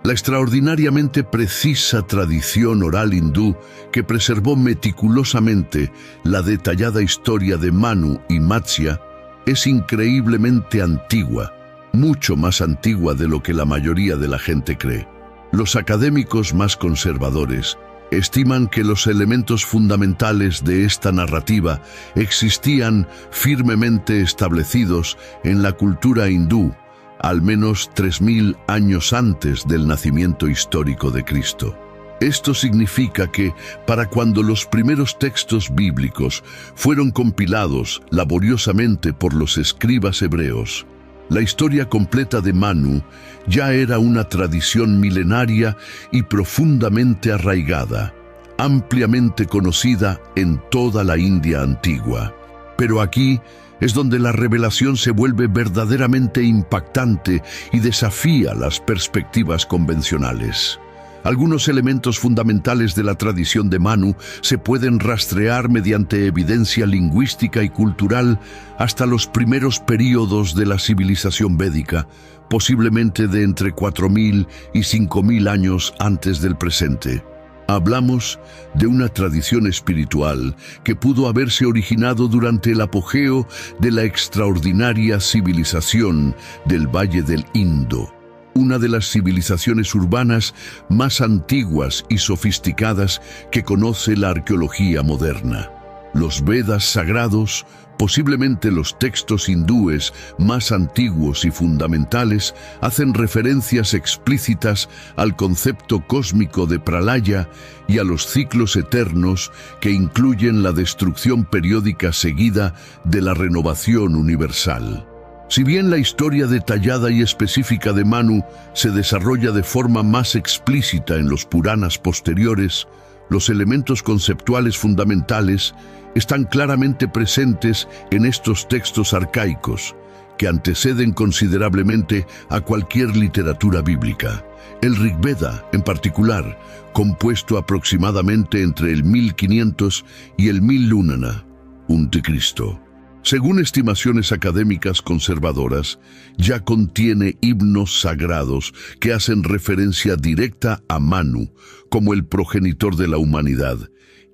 La extraordinariamente precisa tradición oral hindú que preservó meticulosamente la detallada historia de Manu y Matsya es increíblemente antigua, mucho más antigua de lo que la mayoría de la gente cree. Los académicos más conservadores estiman que los elementos fundamentales de esta narrativa existían firmemente establecidos en la cultura hindú, al menos 3000 años antes del nacimiento histórico de Cristo. Esto significa que, para cuando los primeros textos bíblicos fueron compilados laboriosamente por los escribas hebreos, la historia completa de Manu ya era una tradición milenaria y profundamente arraigada, ampliamente conocida en toda la India antigua. Pero aquí, es donde la revelación se vuelve verdaderamente impactante y desafía las perspectivas convencionales. Algunos elementos fundamentales de la tradición de Manu se pueden rastrear mediante evidencia lingüística y cultural hasta los primeros períodos de la civilización védica, posiblemente de entre 4000 y 5000 años antes del presente. Hablamos de una tradición espiritual que pudo haberse originado durante el apogeo de la extraordinaria civilización del Valle del Indo, una de las civilizaciones urbanas más antiguas y sofisticadas que conoce la arqueología moderna. Los Vedas sagrados, posiblemente los textos hindúes más antiguos y fundamentales, hacen referencias explícitas al concepto cósmico de Pralaya y a los ciclos eternos que incluyen la destrucción periódica seguida de la renovación universal. Si bien la historia detallada y específica de Manu se desarrolla de forma más explícita en los Puranas posteriores, los elementos conceptuales fundamentales están claramente presentes en estos textos arcaicos, que anteceden considerablemente a cualquier literatura bíblica. El Rig Veda, en particular, compuesto aproximadamente entre el 1500 y el 1000 Lunana, a.C., según estimaciones académicas conservadoras, ya contiene himnos sagrados que hacen referencia directa a Manu como el progenitor de la humanidad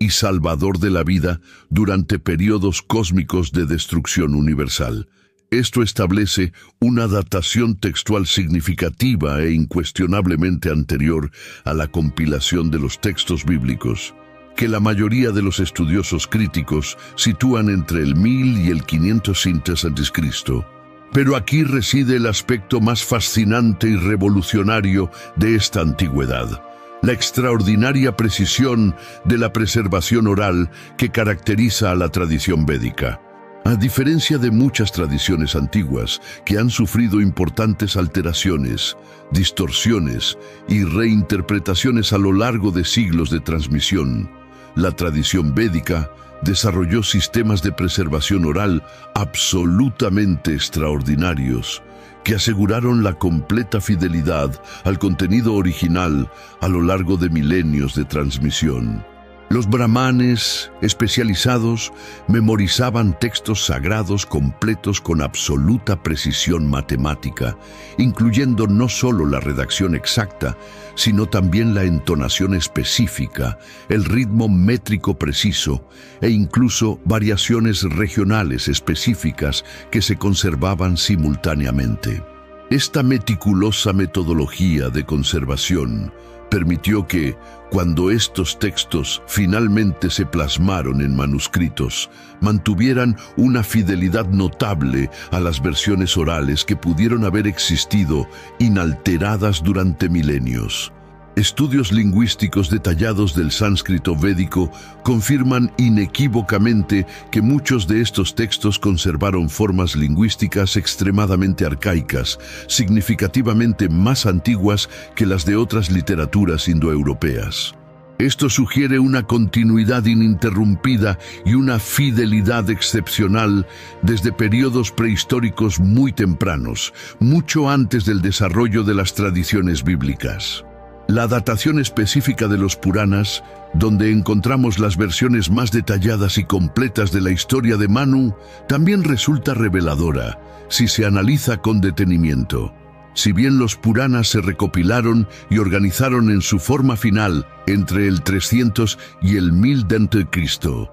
y salvador de la vida durante periodos cósmicos de destrucción universal. Esto establece una datación textual significativa e incuestionablemente anterior a la compilación de los textos bíblicos, que la mayoría de los estudiosos críticos sitúan entre el 1000 y el 500 a.C. Pero aquí reside el aspecto más fascinante y revolucionario de esta antigüedad: la extraordinaria precisión de la preservación oral que caracteriza a la tradición védica. A diferencia de muchas tradiciones antiguas que han sufrido importantes alteraciones, distorsiones y reinterpretaciones a lo largo de siglos de transmisión, la tradición védica desarrolló sistemas de preservación oral absolutamente extraordinarios que aseguraron la completa fidelidad al contenido original a lo largo de milenios de transmisión. Los brahmanes especializados memorizaban textos sagrados completos con absoluta precisión matemática, incluyendo no solo la redacción exacta, sino también la entonación específica, el ritmo métrico preciso e incluso variaciones regionales específicas que se conservaban simultáneamente. Esta meticulosa metodología de conservación permitió que, cuando estos textos finalmente se plasmaron en manuscritos, mantuvieran una fidelidad notable a las versiones orales que pudieron haber existido inalteradas durante milenios. Estudios lingüísticos detallados del sánscrito védico confirman inequívocamente que muchos de estos textos conservaron formas lingüísticas extremadamente arcaicas, significativamente más antiguas que las de otras literaturas indoeuropeas. Esto sugiere una continuidad ininterrumpida y una fidelidad excepcional desde periodos prehistóricos muy tempranos, mucho antes del desarrollo de las tradiciones bíblicas. La datación específica de los Puranas, donde encontramos las versiones más detalladas y completas de la historia de Manu, también resulta reveladora si se analiza con detenimiento. Si bien los Puranas se recopilaron y organizaron en su forma final entre el 300 y el 1000 d.C.,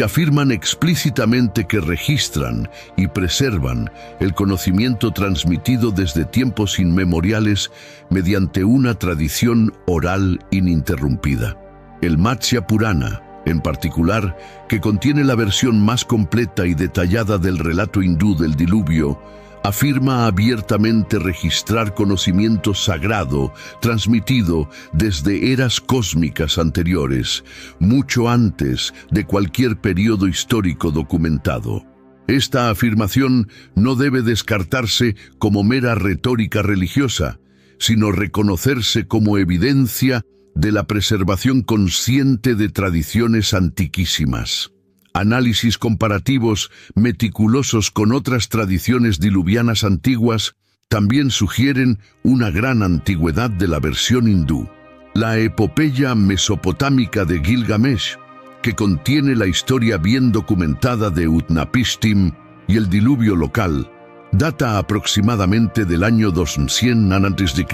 afirman explícitamente que registran y preservan el conocimiento transmitido desde tiempos inmemoriales mediante una tradición oral ininterrumpida. El Matsya Purana, en particular, que contiene la versión más completa y detallada del relato hindú del diluvio, afirma abiertamente registrar conocimiento sagrado transmitido desde eras cósmicas anteriores, mucho antes de cualquier periodo histórico documentado. Esta afirmación no debe descartarse como mera retórica religiosa, sino reconocerse como evidencia de la preservación consciente de tradiciones antiquísimas. análisis comparativos meticulosos con otras tradiciones diluvianas antiguas también sugieren una gran antigüedad de la versión hindú. La epopeya mesopotámica de Gilgamesh, que contiene la historia bien documentada de Utnapishtim y el diluvio local, data aproximadamente del año 2100 a.C.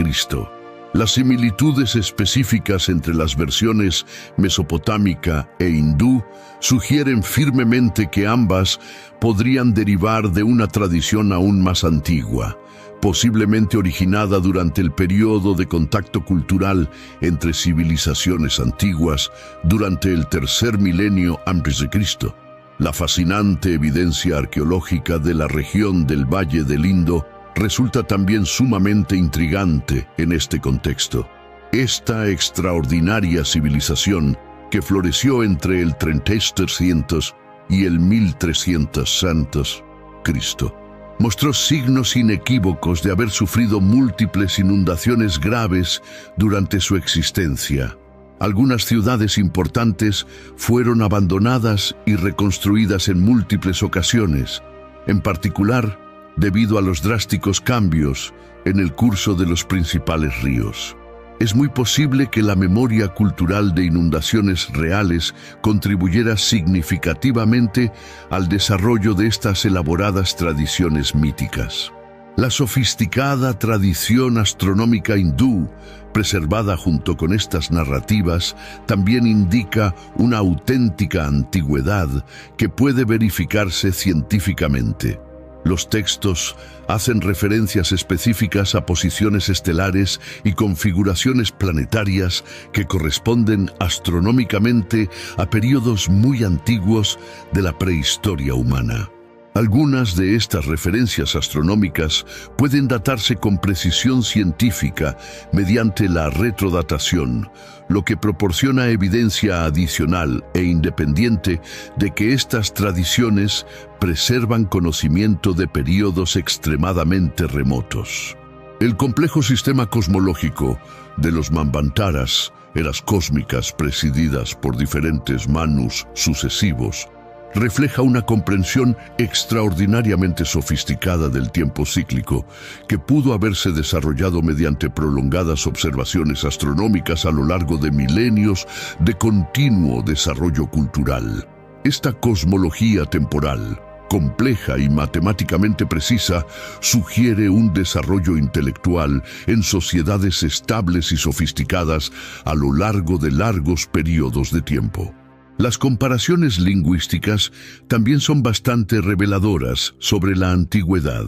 Las similitudes específicas entre las versiones mesopotámica e hindú sugieren firmemente que ambas podrían derivar de una tradición aún más antigua, posiblemente originada durante el periodo de contacto cultural entre civilizaciones antiguas durante el tercer milenio a.C. La fascinante evidencia arqueológica de la región del Valle del Indo resulta también sumamente intrigante en este contexto. Esta extraordinaria civilización, que floreció entre el 300 y el 1300 a.C., mostró signos inequívocos de haber sufrido múltiples inundaciones graves durante su existencia. Algunas ciudades importantes fueron abandonadas y reconstruidas en múltiples ocasiones, en particular debido a los drásticos cambios en el curso de los principales ríos. Es muy posible que la memoria cultural de inundaciones reales contribuyera significativamente al desarrollo de estas elaboradas tradiciones míticas. La sofisticada tradición astronómica hindú, preservada junto con estas narrativas, también indica una auténtica antigüedad que puede verificarse científicamente. Los textos hacen referencias específicas a posiciones estelares y configuraciones planetarias que corresponden astronómicamente a periodos muy antiguos de la prehistoria humana. Algunas de estas referencias astronómicas pueden datarse con precisión científica mediante la retrodatación, lo que proporciona evidencia adicional e independiente de que estas tradiciones preservan conocimiento de periodos extremadamente remotos. El complejo sistema cosmológico de los Manvantaras, eras cósmicas presididas por diferentes Manus sucesivos, refleja una comprensión extraordinariamente sofisticada del tiempo cíclico que pudo haberse desarrollado mediante prolongadas observaciones astronómicas a lo largo de milenios de continuo desarrollo cultural. Esta cosmología temporal, compleja y matemáticamente precisa, sugiere un desarrollo intelectual en sociedades estables y sofisticadas a lo largo de largos periodos de tiempo. Las comparaciones lingüísticas también son bastante reveladoras sobre la antigüedad.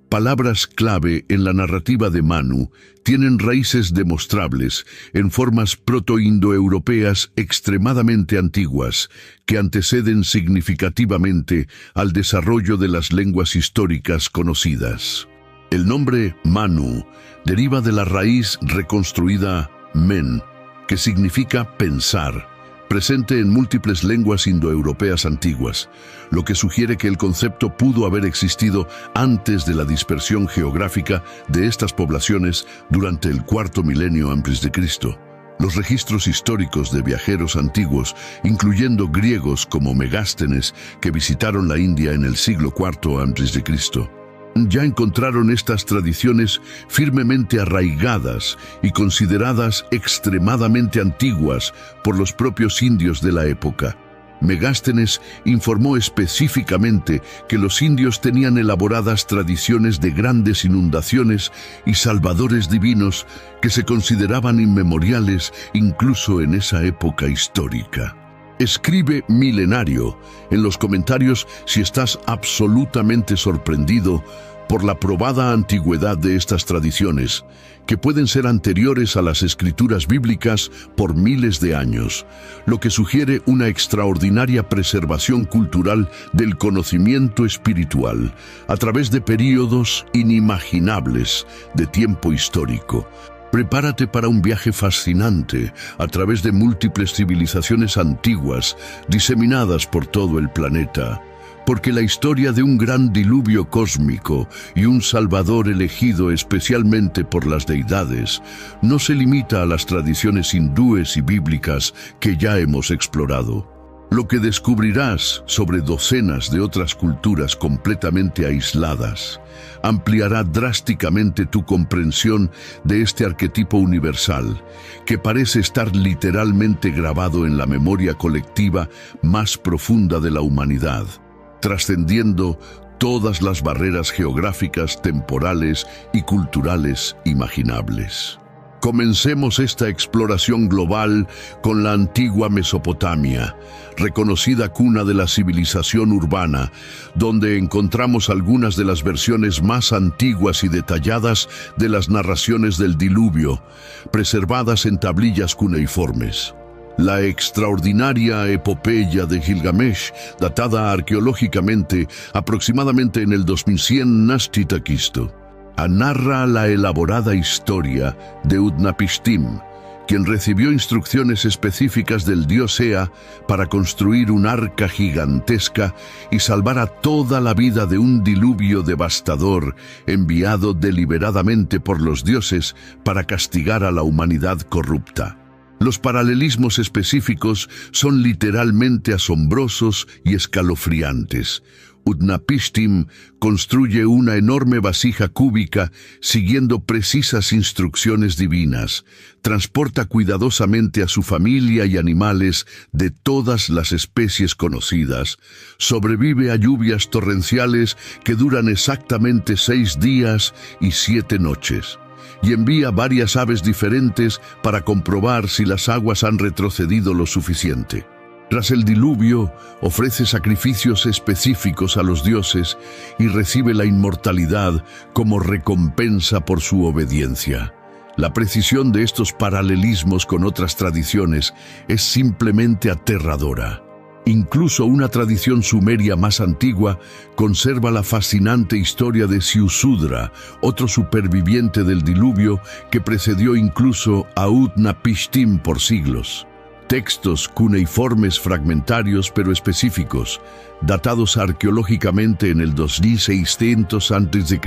Palabras clave en la narrativa de Manu tienen raíces demostrables en formas proto-indoeuropeas extremadamente antiguas que anteceden significativamente al desarrollo de las lenguas históricas conocidas. El nombre Manu deriva de la raíz reconstruida men, que significa pensar, presente en múltiples lenguas indoeuropeas antiguas, lo que sugiere que el concepto pudo haber existido antes de la dispersión geográfica de estas poblaciones durante el cuarto milenio a.C. Los registros históricos de viajeros antiguos, incluyendo griegos como Megástenes, que visitaron la India en el siglo IV a.C., ya encontraron estas tradiciones firmemente arraigadas y consideradas extremadamente antiguas por los propios indios de la época. Megástenes informó específicamente que los indios tenían elaboradas tradiciones de grandes inundaciones y salvadores divinos que se consideraban inmemoriales incluso en esa época histórica. Escribe Milenario en los comentarios si estás absolutamente sorprendido por la probada antigüedad de estas tradiciones, que pueden ser anteriores a las escrituras bíblicas por miles de años, lo que sugiere una extraordinaria preservación cultural del conocimiento espiritual a través de períodos inimaginables de tiempo histórico. Prepárate para un viaje fascinante a través de múltiples civilizaciones antiguas diseminadas por todo el planeta, porque la historia de un gran diluvio cósmico y un Salvador elegido especialmente por las deidades no se limita a las tradiciones hindúes y bíblicas que ya hemos explorado. Lo que descubrirás sobre docenas de otras culturas completamente aisladas ampliará drásticamente tu comprensión de este arquetipo universal, que parece estar literalmente grabado en la memoria colectiva más profunda de la humanidad, trascendiendo todas las barreras geográficas, temporales y culturales imaginables. Comencemos esta exploración global con la antigua Mesopotamia, reconocida cuna de la civilización urbana, donde encontramos algunas de las versiones más antiguas y detalladas de las narraciones del diluvio, preservadas en tablillas cuneiformes. La extraordinaria epopeya de Gilgamesh, datada arqueológicamente aproximadamente en el 2100 n.T., narra la elaborada historia de Utnapishtim, quien recibió instrucciones específicas del dios Ea para construir un arca gigantesca y salvar a toda la vida de un diluvio devastador enviado deliberadamente por los dioses para castigar a la humanidad corrupta. Los paralelismos específicos son literalmente asombrosos y escalofriantes. Utnapishtim construye una enorme vasija cúbica siguiendo precisas instrucciones divinas. Transporta cuidadosamente a su familia y animales de todas las especies conocidas. Sobrevive a lluvias torrenciales que duran exactamente 6 días y 7 noches. Y envía varias aves diferentes para comprobar si las aguas han retrocedido lo suficiente. Tras el diluvio, ofrece sacrificios específicos a los dioses y recibe la inmortalidad como recompensa por su obediencia. La precisión de estos paralelismos con otras tradiciones es simplemente aterradora. Incluso una tradición sumeria más antigua conserva la fascinante historia de Ziusudra, otro superviviente del diluvio que precedió incluso a Utnapishtim por siglos. Textos cuneiformes fragmentarios pero específicos, datados arqueológicamente en el 2600 a.C.,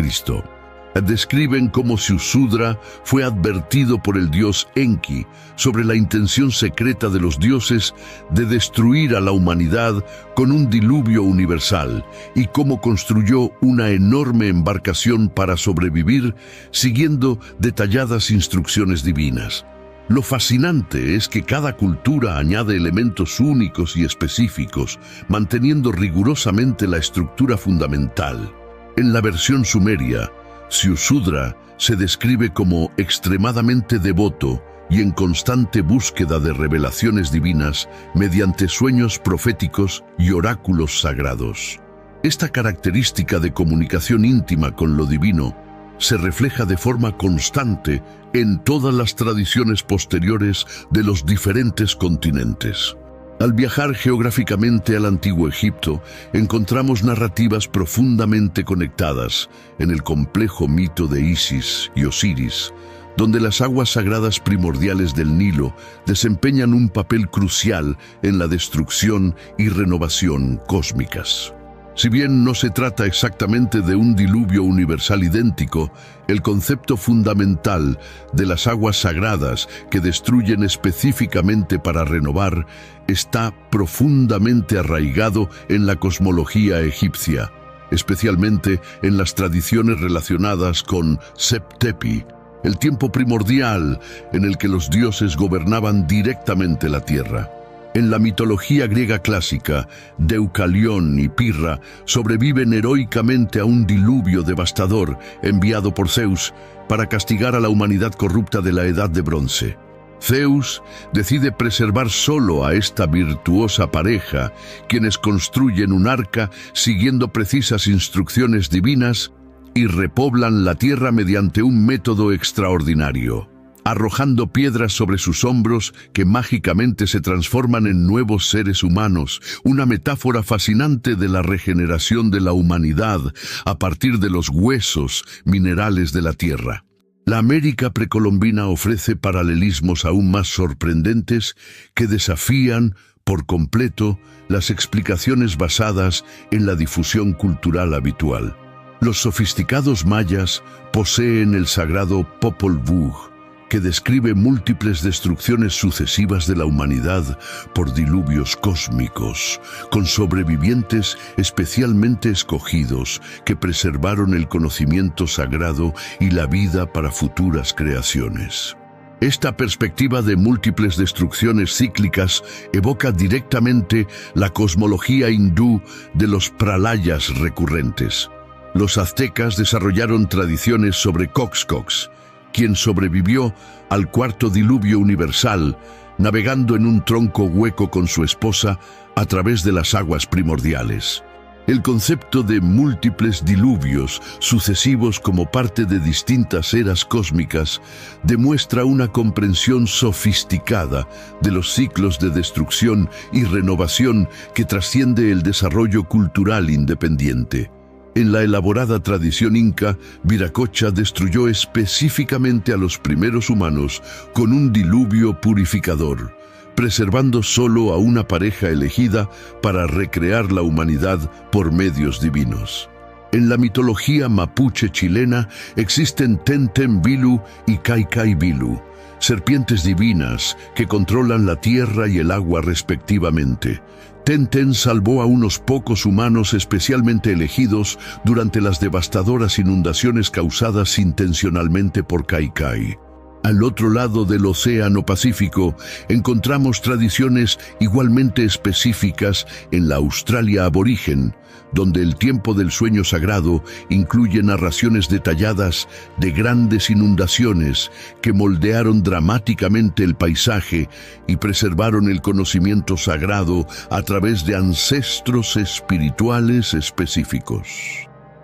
describen cómo Ziusudra fue advertido por el dios Enki sobre la intención secreta de los dioses de destruir a la humanidad con un diluvio universal y cómo construyó una enorme embarcación para sobrevivir siguiendo detalladas instrucciones divinas. Lo fascinante es que cada cultura añade elementos únicos y específicos, manteniendo rigurosamente la estructura fundamental. En la versión sumeria, Ziusudra se describe como extremadamente devoto y en constante búsqueda de revelaciones divinas mediante sueños proféticos y oráculos sagrados. Esta característica de comunicación íntima con lo divino se refleja de forma constante en todas las tradiciones posteriores de los diferentes continentes. Al viajar geográficamente al Antiguo Egipto, encontramos narrativas profundamente conectadas en el complejo mito de Isis y Osiris, donde las aguas sagradas primordiales del Nilo desempeñan un papel crucial en la destrucción y renovación cósmicas. Si bien no se trata exactamente de un diluvio universal idéntico, el concepto fundamental de las aguas sagradas que destruyen específicamente para renovar está profundamente arraigado en la cosmología egipcia, especialmente en las tradiciones relacionadas con Sep-Tepi, el tiempo primordial en el que los dioses gobernaban directamente la tierra. En la mitología griega clásica, Deucalión y Pirra sobreviven heroicamente a un diluvio devastador enviado por Zeus para castigar a la humanidad corrupta de la Edad de Bronce. Zeus decide preservar solo a esta virtuosa pareja, quienes construyen un arca siguiendo precisas instrucciones divinas y repoblan la tierra mediante un método extraordinario, arrojando piedras sobre sus hombros que mágicamente se transforman en nuevos seres humanos, una metáfora fascinante de la regeneración de la humanidad a partir de los huesos minerales de la tierra. La América precolombina ofrece paralelismos aún más sorprendentes que desafían por completo las explicaciones basadas en la difusión cultural habitual. Los sofisticados mayas poseen el sagrado Popol Vuh, que describe múltiples destrucciones sucesivas de la humanidad por diluvios cósmicos, con sobrevivientes especialmente escogidos que preservaron el conocimiento sagrado y la vida para futuras creaciones. Esta perspectiva de múltiples destrucciones cíclicas evoca directamente la cosmología hindú de los pralayas recurrentes. Los aztecas desarrollaron tradiciones sobre Coxcox, quien sobrevivió al cuarto diluvio universal, navegando en un tronco hueco con su esposa a través de las aguas primordiales. El concepto de múltiples diluvios sucesivos como parte de distintas eras cósmicas demuestra una comprensión sofisticada de los ciclos de destrucción y renovación que trasciende el desarrollo cultural independiente. En la elaborada tradición inca, Viracocha destruyó específicamente a los primeros humanos con un diluvio purificador, preservando solo a una pareja elegida para recrear la humanidad por medios divinos. En la mitología mapuche chilena existen Tenten-Bilu y Kai-Kai-Bilu, serpientes divinas que controlan la tierra y el agua respectivamente. Tenten salvó a unos pocos humanos especialmente elegidos durante las devastadoras inundaciones causadas intencionalmente por Kai-Kai. Al otro lado del Océano Pacífico encontramos tradiciones igualmente específicas en la Australia aborigen, donde el tiempo del sueño sagrado incluye narraciones detalladas de grandes inundaciones que moldearon dramáticamente el paisaje y preservaron el conocimiento sagrado a través de ancestros espirituales específicos.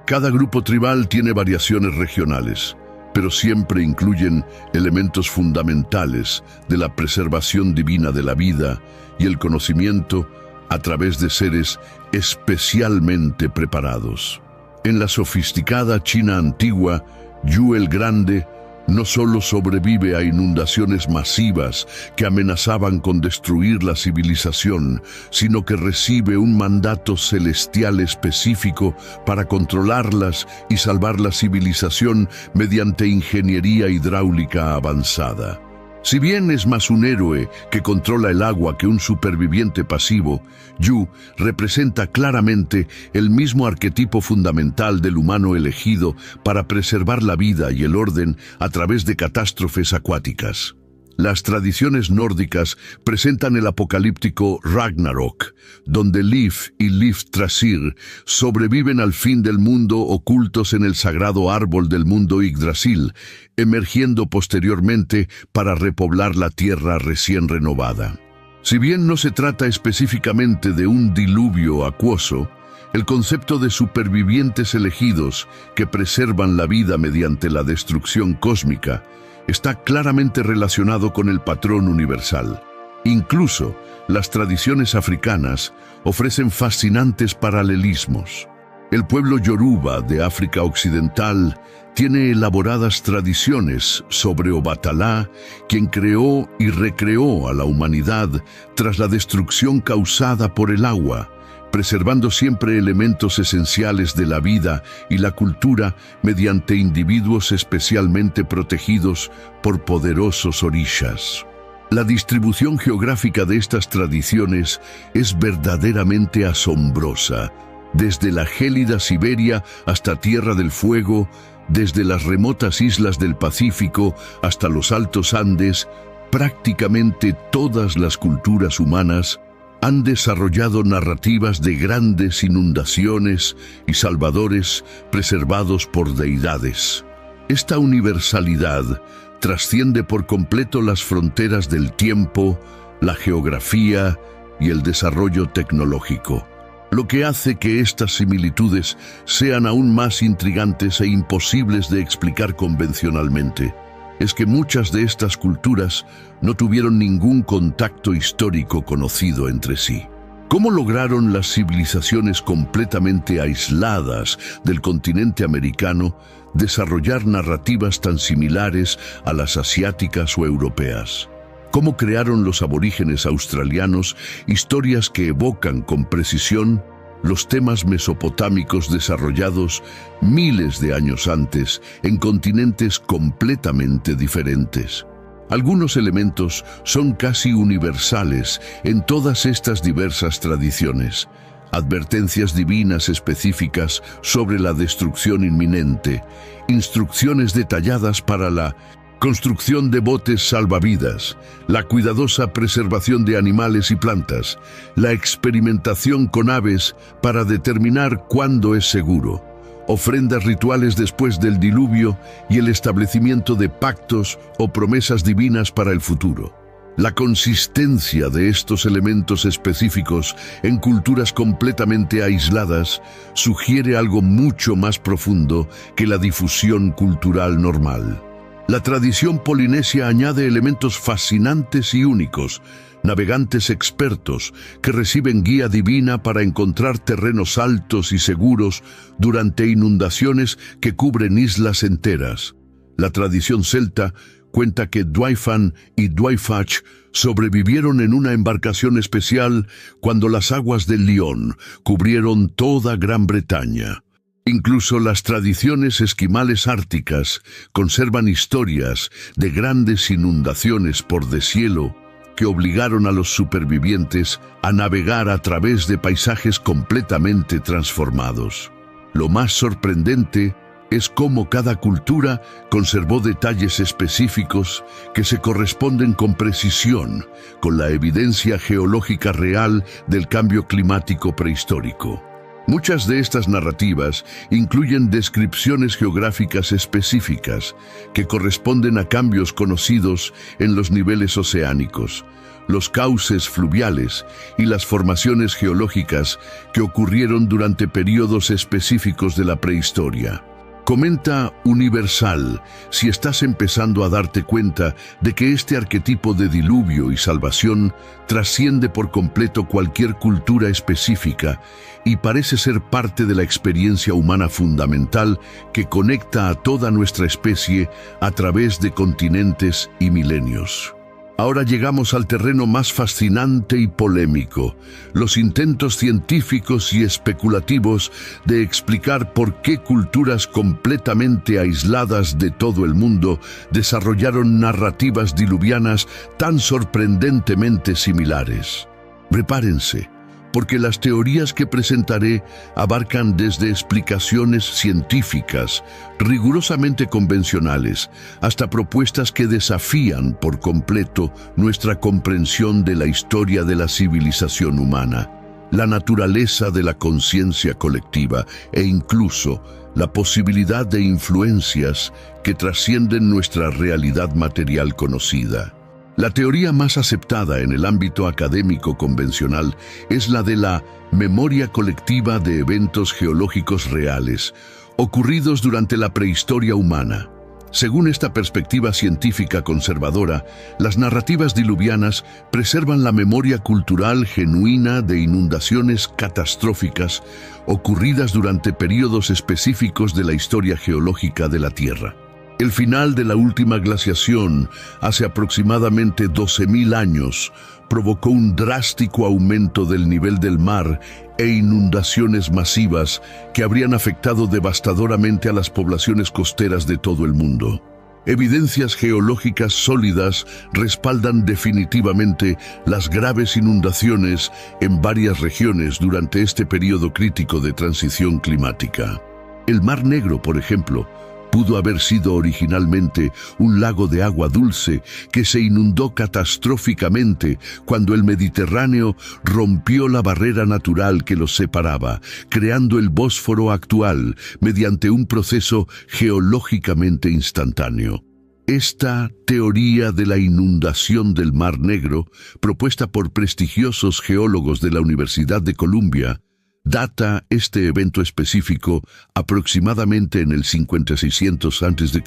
Cada grupo tribal tiene variaciones regionales, pero siempre incluyen elementos fundamentales de la preservación divina de la vida y el conocimiento a través de seres especialmente preparados. En la sofisticada China antigua, Yu el Grande no solo sobrevive a inundaciones masivas que amenazaban con destruir la civilización, sino que recibe un mandato celestial específico para controlarlas y salvar la civilización mediante ingeniería hidráulica avanzada. Si bien es más un héroe que controla el agua que un superviviente pasivo, Yu representa claramente el mismo arquetipo fundamental del humano elegido para preservar la vida y el orden a través de catástrofes acuáticas. Las tradiciones nórdicas presentan el apocalíptico Ragnarok, donde Lif y Liftrasir sobreviven al fin del mundo ocultos en el sagrado árbol del mundo Yggdrasil, emergiendo posteriormente para repoblar la tierra recién renovada. Si bien no se trata específicamente de un diluvio acuoso, el concepto de supervivientes elegidos que preservan la vida mediante la destrucción cósmica está claramente relacionado con el patrón universal. Incluso las tradiciones africanas ofrecen fascinantes paralelismos. El pueblo Yoruba de África Occidental tiene elaboradas tradiciones sobre Obatalá, quien creó y recreó a la humanidad tras la destrucción causada por el agua, preservando siempre elementos esenciales de la vida y la cultura mediante individuos especialmente protegidos por poderosos orishas. La distribución geográfica de estas tradiciones es verdaderamente asombrosa, desde la gélida Siberia hasta Tierra del Fuego, desde las remotas islas del Pacífico hasta los altos Andes. Prácticamente todas las culturas humanas han desarrollado narrativas de grandes inundaciones y salvadores preservados por deidades. Esta universalidad trasciende por completo las fronteras del tiempo, la geografía y el desarrollo tecnológico, lo que hace que estas similitudes sean aún más intrigantes e imposibles de explicar convencionalmente. Es que muchas de estas culturas no tuvieron ningún contacto histórico conocido entre sí. ¿Cómo lograron las civilizaciones completamente aisladas del continente americano desarrollar narrativas tan similares a las asiáticas o europeas? ¿Cómo crearon los aborígenes australianos historias que evocan con precisión los temas mesopotámicos desarrollados miles de años antes en continentes completamente diferentes? Algunos elementos son casi universales en todas estas diversas tradiciones. Advertencias divinas específicas sobre la destrucción inminente, instrucciones detalladas para la construcción de botes salvavidas, la cuidadosa preservación de animales y plantas, la experimentación con aves para determinar cuándo es seguro, ofrendas rituales después del diluvio y el establecimiento de pactos o promesas divinas para el futuro. La consistencia de estos elementos específicos en culturas completamente aisladas sugiere algo mucho más profundo que la difusión cultural normal. La tradición polinesia añade elementos fascinantes y únicos, navegantes expertos que reciben guía divina para encontrar terrenos altos y seguros durante inundaciones que cubren islas enteras. La tradición celta cuenta que Dwyfan y Dwyfach sobrevivieron en una embarcación especial cuando las aguas del Lión cubrieron toda Gran Bretaña. Incluso las tradiciones esquimales árticas conservan historias de grandes inundaciones por deshielo que obligaron a los supervivientes a navegar a través de paisajes completamente transformados. Lo más sorprendente es cómo cada cultura conservó detalles específicos que se corresponden con precisión con la evidencia geológica real del cambio climático prehistórico. Muchas de estas narrativas incluyen descripciones geográficas específicas que corresponden a cambios conocidos en los niveles oceánicos, los cauces fluviales y las formaciones geológicas que ocurrieron durante periodos específicos de la prehistoria. Comenta Universal si estás empezando a darte cuenta de que este arquetipo de diluvio y salvación trasciende por completo cualquier cultura específica y parece ser parte de la experiencia humana fundamental que conecta a toda nuestra especie a través de continentes y milenios. Ahora llegamos al terreno más fascinante y polémico, los intentos científicos y especulativos de explicar por qué culturas completamente aisladas de todo el mundo desarrollaron narrativas diluvianas tan sorprendentemente similares. Prepárense, porque las teorías que presentaré abarcan desde explicaciones científicas, rigurosamente convencionales, hasta propuestas que desafían por completo nuestra comprensión de la historia de la civilización humana, la naturaleza de la conciencia colectiva e incluso la posibilidad de influencias que trascienden nuestra realidad material conocida. La teoría más aceptada en el ámbito académico convencional es la de la memoria colectiva de eventos geológicos reales, ocurridos durante la prehistoria humana. Según esta perspectiva científica conservadora, las narrativas diluvianas preservan la memoria cultural genuina de inundaciones catastróficas ocurridas durante periodos específicos de la historia geológica de la Tierra. El final de la última glaciación, hace aproximadamente 12.000 años, provocó un drástico aumento del nivel del mar e inundaciones masivas que habrían afectado devastadoramente a las poblaciones costeras de todo el mundo. Evidencias geológicas sólidas respaldan definitivamente las graves inundaciones en varias regiones durante este periodo crítico de transición climática. El Mar Negro, por ejemplo, pudo haber sido originalmente un lago de agua dulce que se inundó catastróficamente cuando el Mediterráneo rompió la barrera natural que los separaba, creando el Bósforo actual mediante un proceso geológicamente instantáneo. Esta teoría de la inundación del Mar Negro, propuesta por prestigiosos geólogos de la Universidad de Columbia, data este evento específico aproximadamente en el 5600 a.C.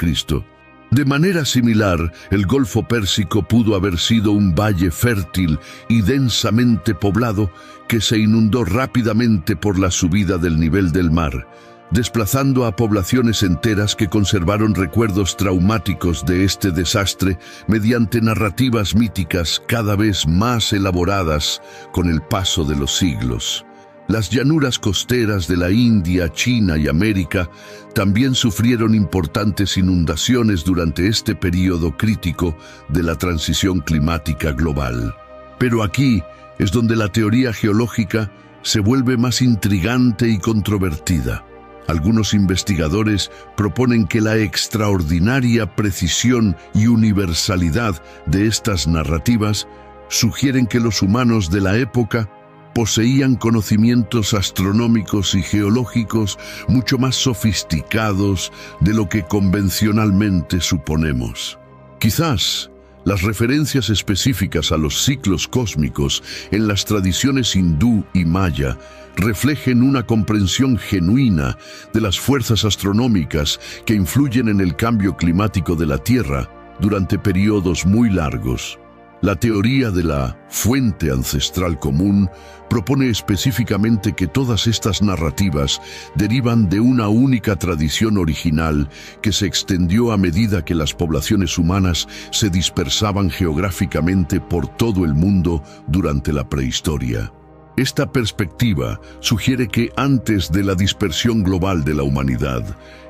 De manera similar, el Golfo Pérsico pudo haber sido un valle fértil y densamente poblado que se inundó rápidamente por la subida del nivel del mar, desplazando a poblaciones enteras que conservaron recuerdos traumáticos de este desastre mediante narrativas míticas cada vez más elaboradas con el paso de los siglos. Las llanuras costeras de la India, China y América también sufrieron importantes inundaciones durante este período crítico de la transición climática global. Pero aquí es donde la teoría geológica se vuelve más intrigante y controvertida. Algunos investigadores proponen que la extraordinaria precisión y universalidad de estas narrativas sugieren que los humanos de la época poseían conocimientos astronómicos y geológicos mucho más sofisticados de lo que convencionalmente suponemos. Quizás las referencias específicas a los ciclos cósmicos en las tradiciones hindú y maya reflejen una comprensión genuina de las fuerzas astronómicas que influyen en el cambio climático de la Tierra durante periodos muy largos. La teoría de la fuente ancestral común propone específicamente que todas estas narrativas derivan de una única tradición original que se extendió a medida que las poblaciones humanas se dispersaban geográficamente por todo el mundo durante la prehistoria. Esta perspectiva sugiere que antes de la dispersión global de la humanidad,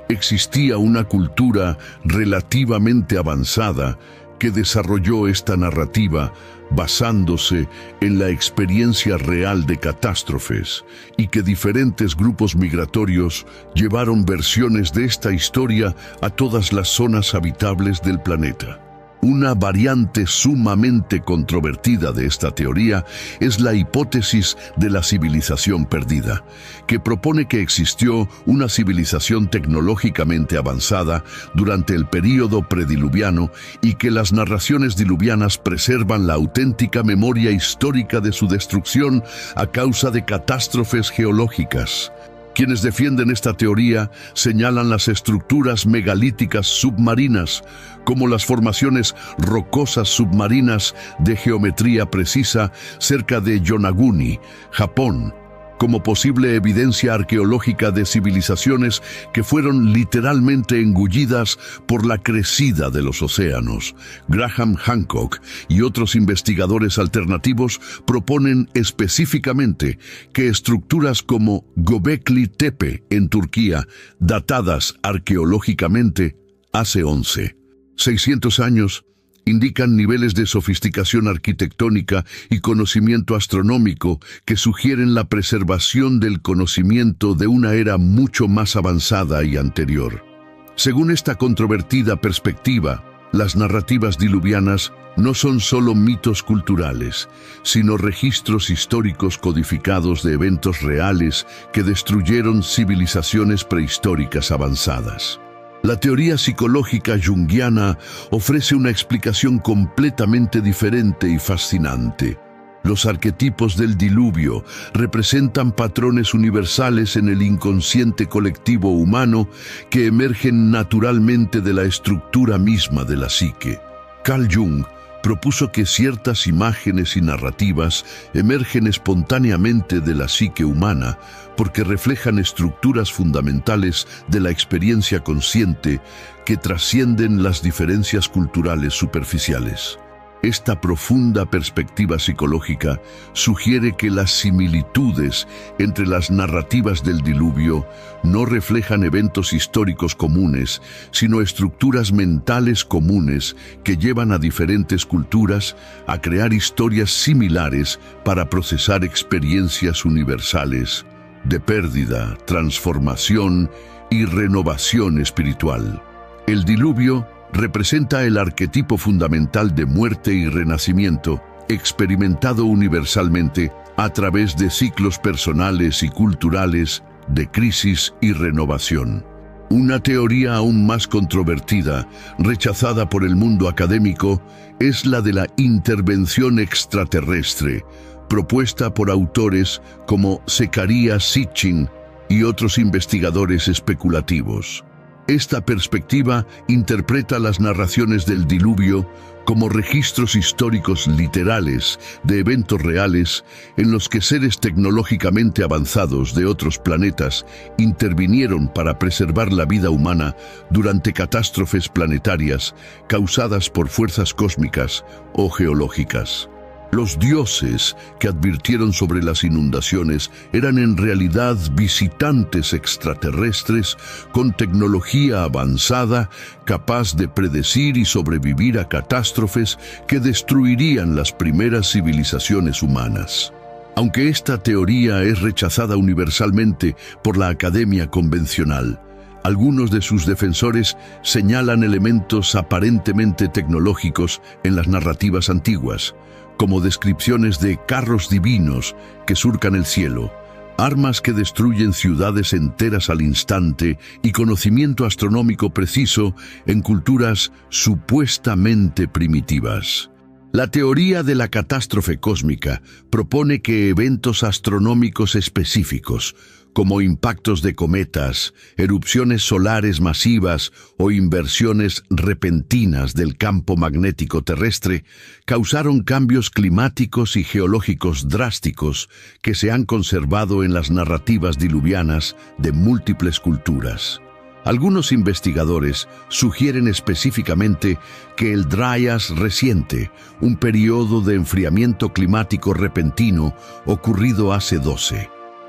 existía una cultura relativamente avanzada que desarrolló esta narrativa basándose en la experiencia real de catástrofes y que diferentes grupos migratorios llevaron versiones de esta historia a todas las zonas habitables del planeta. Una variante sumamente controvertida de esta teoría es la hipótesis de la civilización perdida, que propone que existió una civilización tecnológicamente avanzada durante el período prediluviano y que las narraciones diluvianas preservan la auténtica memoria histórica de su destrucción a causa de catástrofes geológicas. Quienes defienden esta teoría señalan las estructuras megalíticas submarinas, como las formaciones rocosas submarinas de geometría precisa cerca de Yonaguni, Japón, como posible evidencia arqueológica de civilizaciones que fueron literalmente engullidas por la crecida de los océanos. Graham Hancock y otros investigadores alternativos proponen específicamente que estructuras como Göbekli Tepe en Turquía, datadas arqueológicamente hace 600 años, indican niveles de sofisticación arquitectónica y conocimiento astronómico que sugieren la preservación del conocimiento de una era mucho más avanzada y anterior. Según esta controvertida perspectiva, las narrativas diluvianas no son solo mitos culturales, sino registros históricos codificados de eventos reales que destruyeron civilizaciones prehistóricas avanzadas. La teoría psicológica junguiana ofrece una explicación completamente diferente y fascinante. Los arquetipos del diluvio representan patrones universales en el inconsciente colectivo humano que emergen naturalmente de la estructura misma de la psique. Carl Jung propuso que ciertas imágenes y narrativas emergen espontáneamente de la psique humana porque reflejan estructuras fundamentales de la experiencia consciente que trascienden las diferencias culturales superficiales. Esta profunda perspectiva psicológica sugiere que las similitudes entre las narrativas del diluvio no reflejan eventos históricos comunes, sino estructuras mentales comunes que llevan a diferentes culturas a crear historias similares para procesar experiencias universales de pérdida, transformación y renovación espiritual. El diluvio representa el arquetipo fundamental de muerte y renacimiento, experimentado universalmente a través de ciclos personales y culturales de crisis y renovación. Una teoría aún más controvertida, rechazada por el mundo académico, es la de la intervención extraterrestre, propuesta por autores como Zecharia Sitchin y otros investigadores especulativos. Esta perspectiva interpreta las narraciones del diluvio como registros históricos literales de eventos reales en los que seres tecnológicamente avanzados de otros planetas intervinieron para preservar la vida humana durante catástrofes planetarias causadas por fuerzas cósmicas o geológicas. Los dioses que advirtieron sobre las inundaciones eran en realidad visitantes extraterrestres con tecnología avanzada, capaz de predecir y sobrevivir a catástrofes que destruirían las primeras civilizaciones humanas. Aunque esta teoría es rechazada universalmente por la academia convencional, algunos de sus defensores señalan elementos aparentemente tecnológicos en las narrativas antiguas, como descripciones de carros divinos que surcan el cielo, armas que destruyen ciudades enteras al instante y conocimiento astronómico preciso en culturas supuestamente primitivas. La teoría de la catástrofe cósmica propone que eventos astronómicos específicos, como impactos de cometas, erupciones solares masivas o inversiones repentinas del campo magnético terrestre, causaron cambios climáticos y geológicos drásticos que se han conservado en las narrativas diluvianas de múltiples culturas. Algunos investigadores sugieren específicamente que el Dryas reciente, un periodo de enfriamiento climático repentino ocurrido hace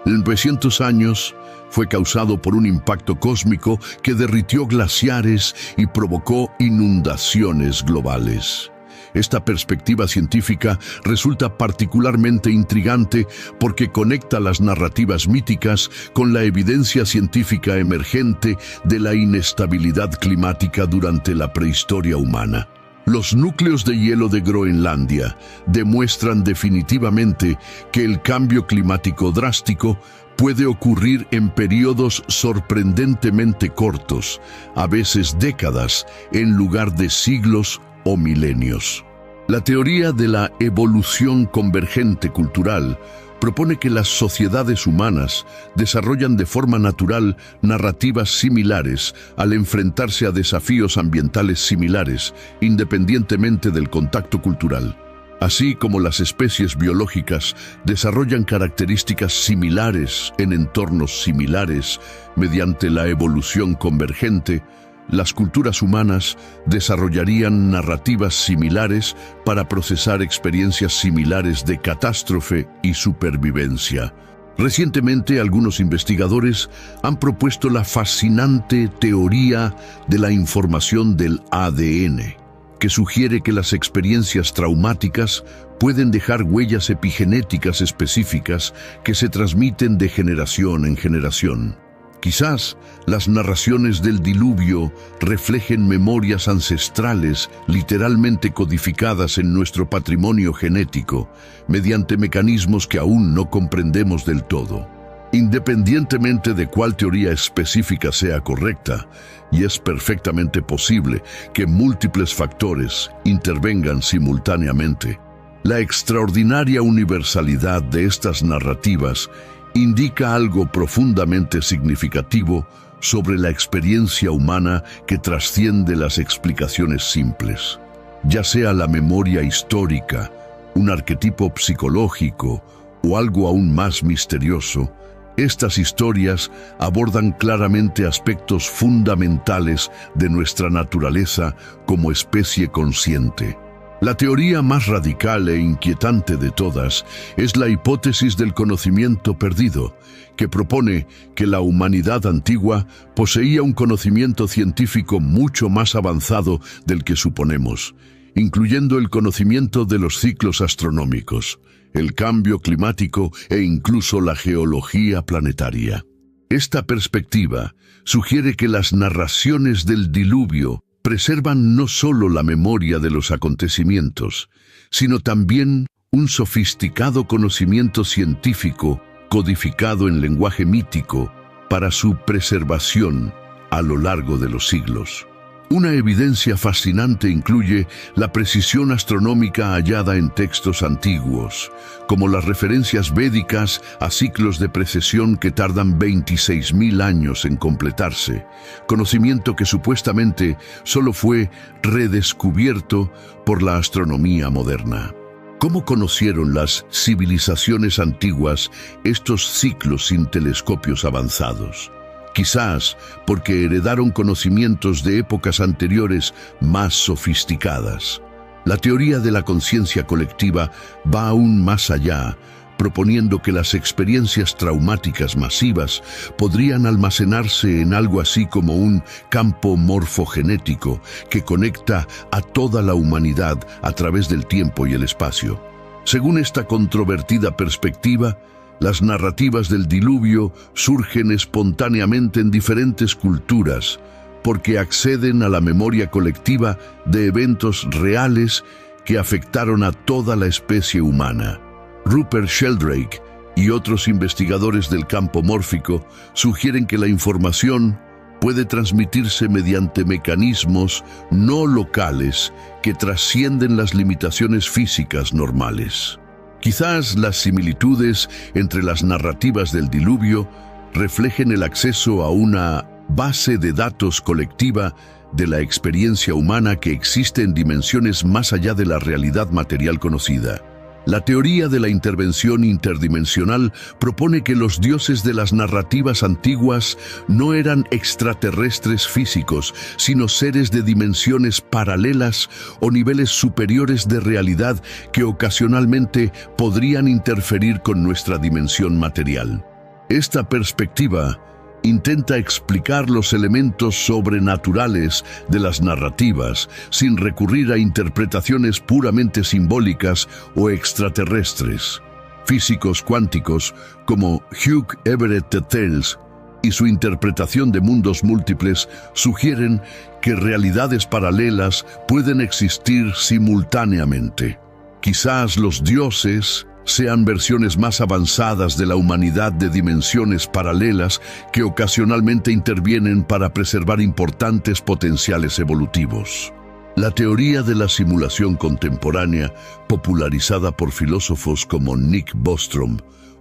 900 años, fue causado por un impacto cósmico que derritió glaciares y provocó inundaciones globales. Esta perspectiva científica resulta particularmente intrigante porque conecta las narrativas míticas con la evidencia científica emergente de la inestabilidad climática durante la prehistoria humana. Los núcleos de hielo de Groenlandia demuestran definitivamente que el cambio climático drástico puede ocurrir en periodos sorprendentemente cortos, a veces décadas, en lugar de siglos o milenios. La teoría de la evolución convergente cultural propone que las sociedades humanas desarrollan de forma natural narrativas similares al enfrentarse a desafíos ambientales similares, independientemente del contacto cultural. Así como las especies biológicas desarrollan características similares en entornos similares mediante la evolución convergente, las culturas humanas desarrollarían narrativas similares para procesar experiencias similares de catástrofe y supervivencia. Recientemente, algunos investigadores han propuesto la fascinante teoría de la información del ADN, que sugiere que las experiencias traumáticas pueden dejar huellas epigenéticas específicas que se transmiten de generación en generación. Quizás las narraciones del diluvio reflejen memorias ancestrales literalmente codificadas en nuestro patrimonio genético, mediante mecanismos que aún no comprendemos del todo. Independientemente de cuál teoría específica sea correcta, y es perfectamente posible que múltiples factores intervengan simultáneamente, la extraordinaria universalidad de estas narrativas indica algo profundamente significativo sobre la experiencia humana que trasciende las explicaciones simples. Ya sea la memoria histórica, un arquetipo psicológico o algo aún más misterioso, estas historias abordan claramente aspectos fundamentales de nuestra naturaleza como especie consciente. La teoría más radical e inquietante de todas es la hipótesis del conocimiento perdido, que propone que la humanidad antigua poseía un conocimiento científico mucho más avanzado del que suponemos, incluyendo el conocimiento de los ciclos astronómicos, el cambio climático e incluso la geología planetaria. Esta perspectiva sugiere que las narraciones del diluvio preservan no solo la memoria de los acontecimientos, sino también un sofisticado conocimiento científico codificado en lenguaje mítico para su preservación a lo largo de los siglos. Una evidencia fascinante incluye la precisión astronómica hallada en textos antiguos, como las referencias védicas a ciclos de precesión que tardan 26.000 años en completarse, conocimiento que supuestamente solo fue redescubierto por la astronomía moderna. ¿Cómo conocieron las civilizaciones antiguas estos ciclos sin telescopios avanzados? Quizás porque heredaron conocimientos de épocas anteriores más sofisticadas. La teoría de la conciencia colectiva va aún más allá, proponiendo que las experiencias traumáticas masivas podrían almacenarse en algo así como un campo morfogenético que conecta a toda la humanidad a través del tiempo y el espacio. Según esta controvertida perspectiva, las narrativas del diluvio surgen espontáneamente en diferentes culturas porque acceden a la memoria colectiva de eventos reales que afectaron a toda la especie humana. Rupert Sheldrake y otros investigadores del campo mórfico sugieren que la información puede transmitirse mediante mecanismos no locales que trascienden las limitaciones físicas normales. Quizás las similitudes entre las narrativas del diluvio reflejen el acceso a una base de datos colectiva de la experiencia humana que existe en dimensiones más allá de la realidad material conocida. La teoría de la intervención interdimensional propone que los dioses de las narrativas antiguas no eran extraterrestres físicos, sino seres de dimensiones paralelas o niveles superiores de realidad que ocasionalmente podrían interferir con nuestra dimensión material. Esta perspectiva intenta explicar los elementos sobrenaturales de las narrativas sin recurrir a interpretaciones puramente simbólicas o extraterrestres. Físicos cuánticos como Hugh Everett Tettels y su interpretación de mundos múltiples sugieren que realidades paralelas pueden existir simultáneamente. Quizás los dioses sean versiones más avanzadas de la humanidad de dimensiones paralelas que ocasionalmente intervienen para preservar importantes potenciales evolutivos. La teoría de la simulación contemporánea, popularizada por filósofos como Nick Bostrom,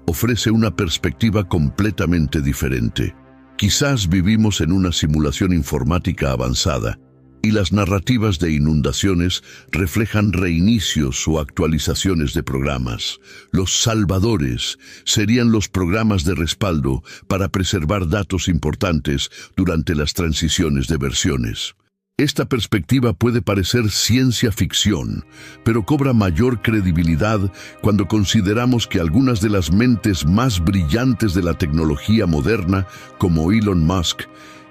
ofrece una perspectiva completamente diferente. Quizás vivimos en una simulación informática avanzada, y las narrativas de inundaciones reflejan reinicios o actualizaciones de programas. Los salvadores serían los programas de respaldo para preservar datos importantes durante las transiciones de versiones. Esta perspectiva puede parecer ciencia ficción, pero cobra mayor credibilidad cuando consideramos que algunas de las mentes más brillantes de la tecnología moderna, como Elon Musk,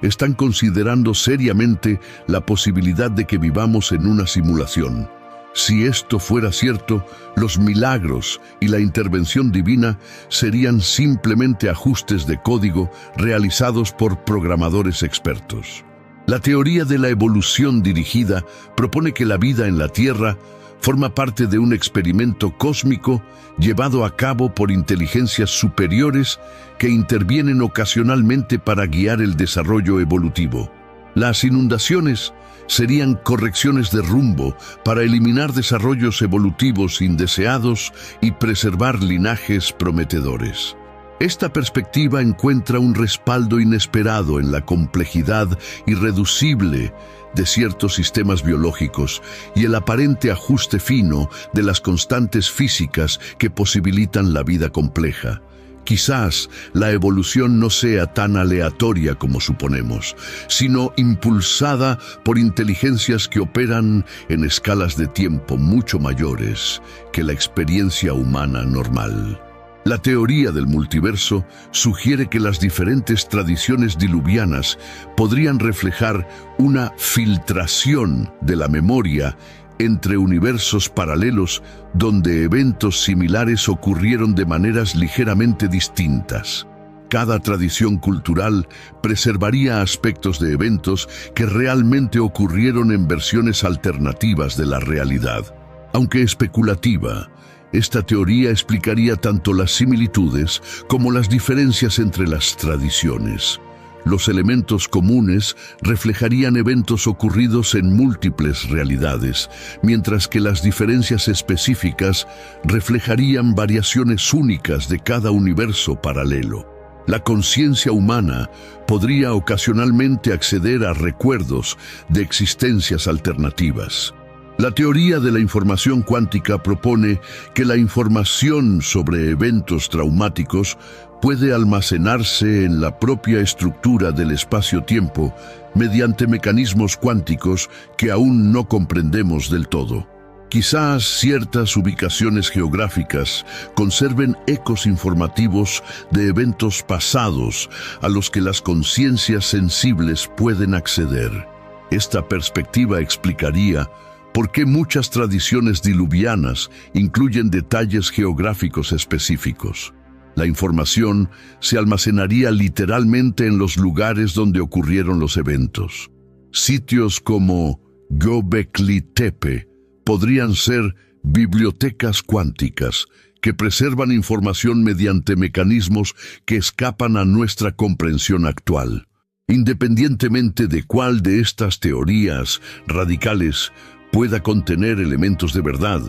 están considerando seriamente la posibilidad de que vivamos en una simulación. Si esto fuera cierto, los milagros y la intervención divina serían simplemente ajustes de código realizados por programadores expertos. La teoría de la evolución dirigida propone que la vida en la Tierra forma parte de un experimento cósmico llevado a cabo por inteligencias superiores que intervienen ocasionalmente para guiar el desarrollo evolutivo. Las inundaciones serían correcciones de rumbo para eliminar desarrollos evolutivos indeseados y preservar linajes prometedores. Esta perspectiva encuentra un respaldo inesperado en la complejidad irreducible de ciertos sistemas biológicos y el aparente ajuste fino de las constantes físicas que posibilitan la vida compleja. Quizás la evolución no sea tan aleatoria como suponemos, sino impulsada por inteligencias que operan en escalas de tiempo mucho mayores que la experiencia humana normal. La teoría del multiverso sugiere que las diferentes tradiciones diluvianas podrían reflejar una filtración de la memoria entre universos paralelos donde eventos similares ocurrieron de maneras ligeramente distintas. Cada tradición cultural preservaría aspectos de eventos que realmente ocurrieron en versiones alternativas de la realidad. Aunque especulativa, esta teoría explicaría tanto las similitudes como las diferencias entre las tradiciones. Los elementos comunes reflejarían eventos ocurridos en múltiples realidades, mientras que las diferencias específicas reflejarían variaciones únicas de cada universo paralelo. La conciencia humana podría ocasionalmente acceder a recuerdos de existencias alternativas. La teoría de la información cuántica propone que la información sobre eventos traumáticos puede almacenarse en la propia estructura del espacio-tiempo mediante mecanismos cuánticos que aún no comprendemos del todo. Quizás ciertas ubicaciones geográficas conserven ecos informativos de eventos pasados a los que las conciencias sensibles pueden acceder. Esta perspectiva explicaría por qué muchas tradiciones diluvianas incluyen detalles geográficos específicos. La información se almacenaría literalmente en los lugares donde ocurrieron los eventos. Sitios como Göbekli Tepe podrían ser bibliotecas cuánticas que preservan información mediante mecanismos que escapan a nuestra comprensión actual. Independientemente de cuál de estas teorías radicales pueda contener elementos de verdad,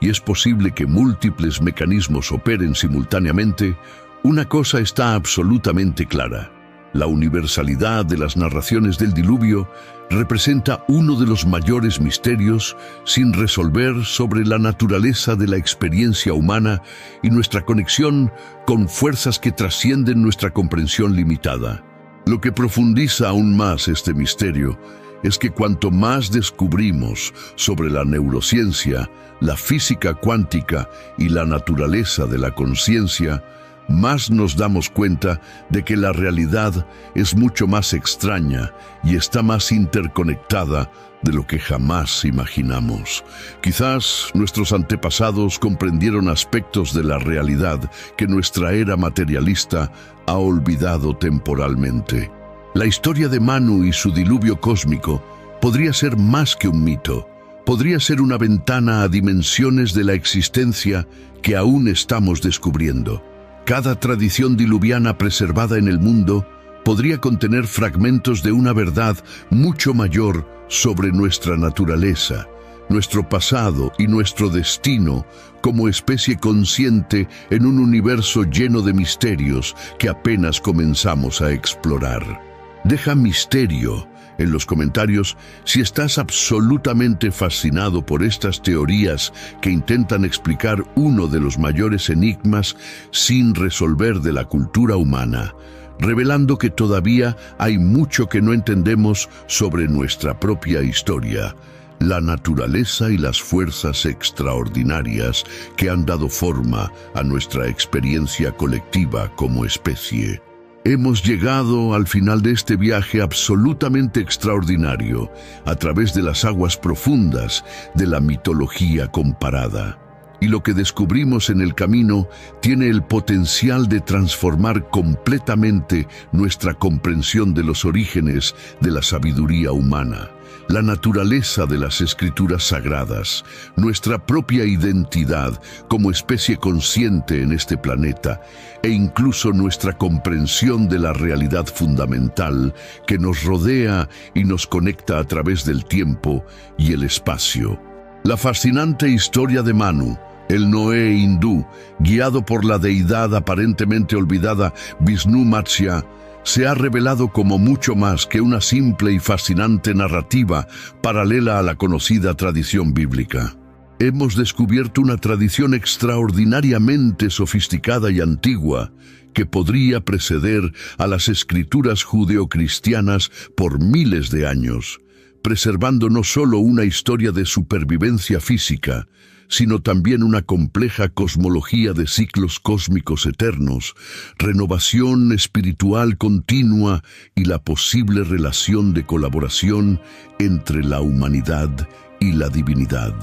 y es posible que múltiples mecanismos operen simultáneamente, una cosa está absolutamente clara. La universalidad de las narraciones del diluvio representa uno de los mayores misterios sin resolver sobre la naturaleza de la experiencia humana y nuestra conexión con fuerzas que trascienden nuestra comprensión limitada. Lo que profundiza aún más este misterio es que cuanto más descubrimos sobre la neurociencia, la física cuántica y la naturaleza de la conciencia, más nos damos cuenta de que la realidad es mucho más extraña y está más interconectada de lo que jamás imaginamos. Quizás nuestros antepasados comprendieron aspectos de la realidad que nuestra era materialista ha olvidado temporalmente. La historia de Manu y su diluvio cósmico podría ser más que un mito. Podría ser una ventana a dimensiones de la existencia que aún estamos descubriendo. Cada tradición diluviana preservada en el mundo podría contener fragmentos de una verdad mucho mayor sobre nuestra naturaleza, nuestro pasado y nuestro destino como especie consciente en un universo lleno de misterios que apenas comenzamos a explorar. Deja misterio en los comentarios si estás absolutamente fascinado por estas teorías que intentan explicar uno de los mayores enigmas sin resolver de la cultura humana, revelando que todavía hay mucho que no entendemos sobre nuestra propia historia, la naturaleza y las fuerzas extraordinarias que han dado forma a nuestra experiencia colectiva como especie. Hemos llegado al final de este viaje absolutamente extraordinario a través de las aguas profundas de la mitología comparada. Y lo que descubrimos en el camino tiene el potencial de transformar completamente nuestra comprensión de los orígenes de la sabiduría humana, la naturaleza de las escrituras sagradas, nuestra propia identidad como especie consciente en este planeta e incluso nuestra comprensión de la realidad fundamental que nos rodea y nos conecta a través del tiempo y el espacio. La fascinante historia de Manu, el Noé hindú, guiado por la deidad aparentemente olvidada Vishnu Matsya, se ha revelado como mucho más que una simple y fascinante narrativa paralela a la conocida tradición bíblica. Hemos descubierto una tradición extraordinariamente sofisticada y antigua que podría preceder a las escrituras judeocristianas por miles de años, preservando no solo una historia de supervivencia física, sino también una compleja cosmología de ciclos cósmicos eternos, renovación espiritual continua y la posible relación de colaboración entre la humanidad y la divinidad.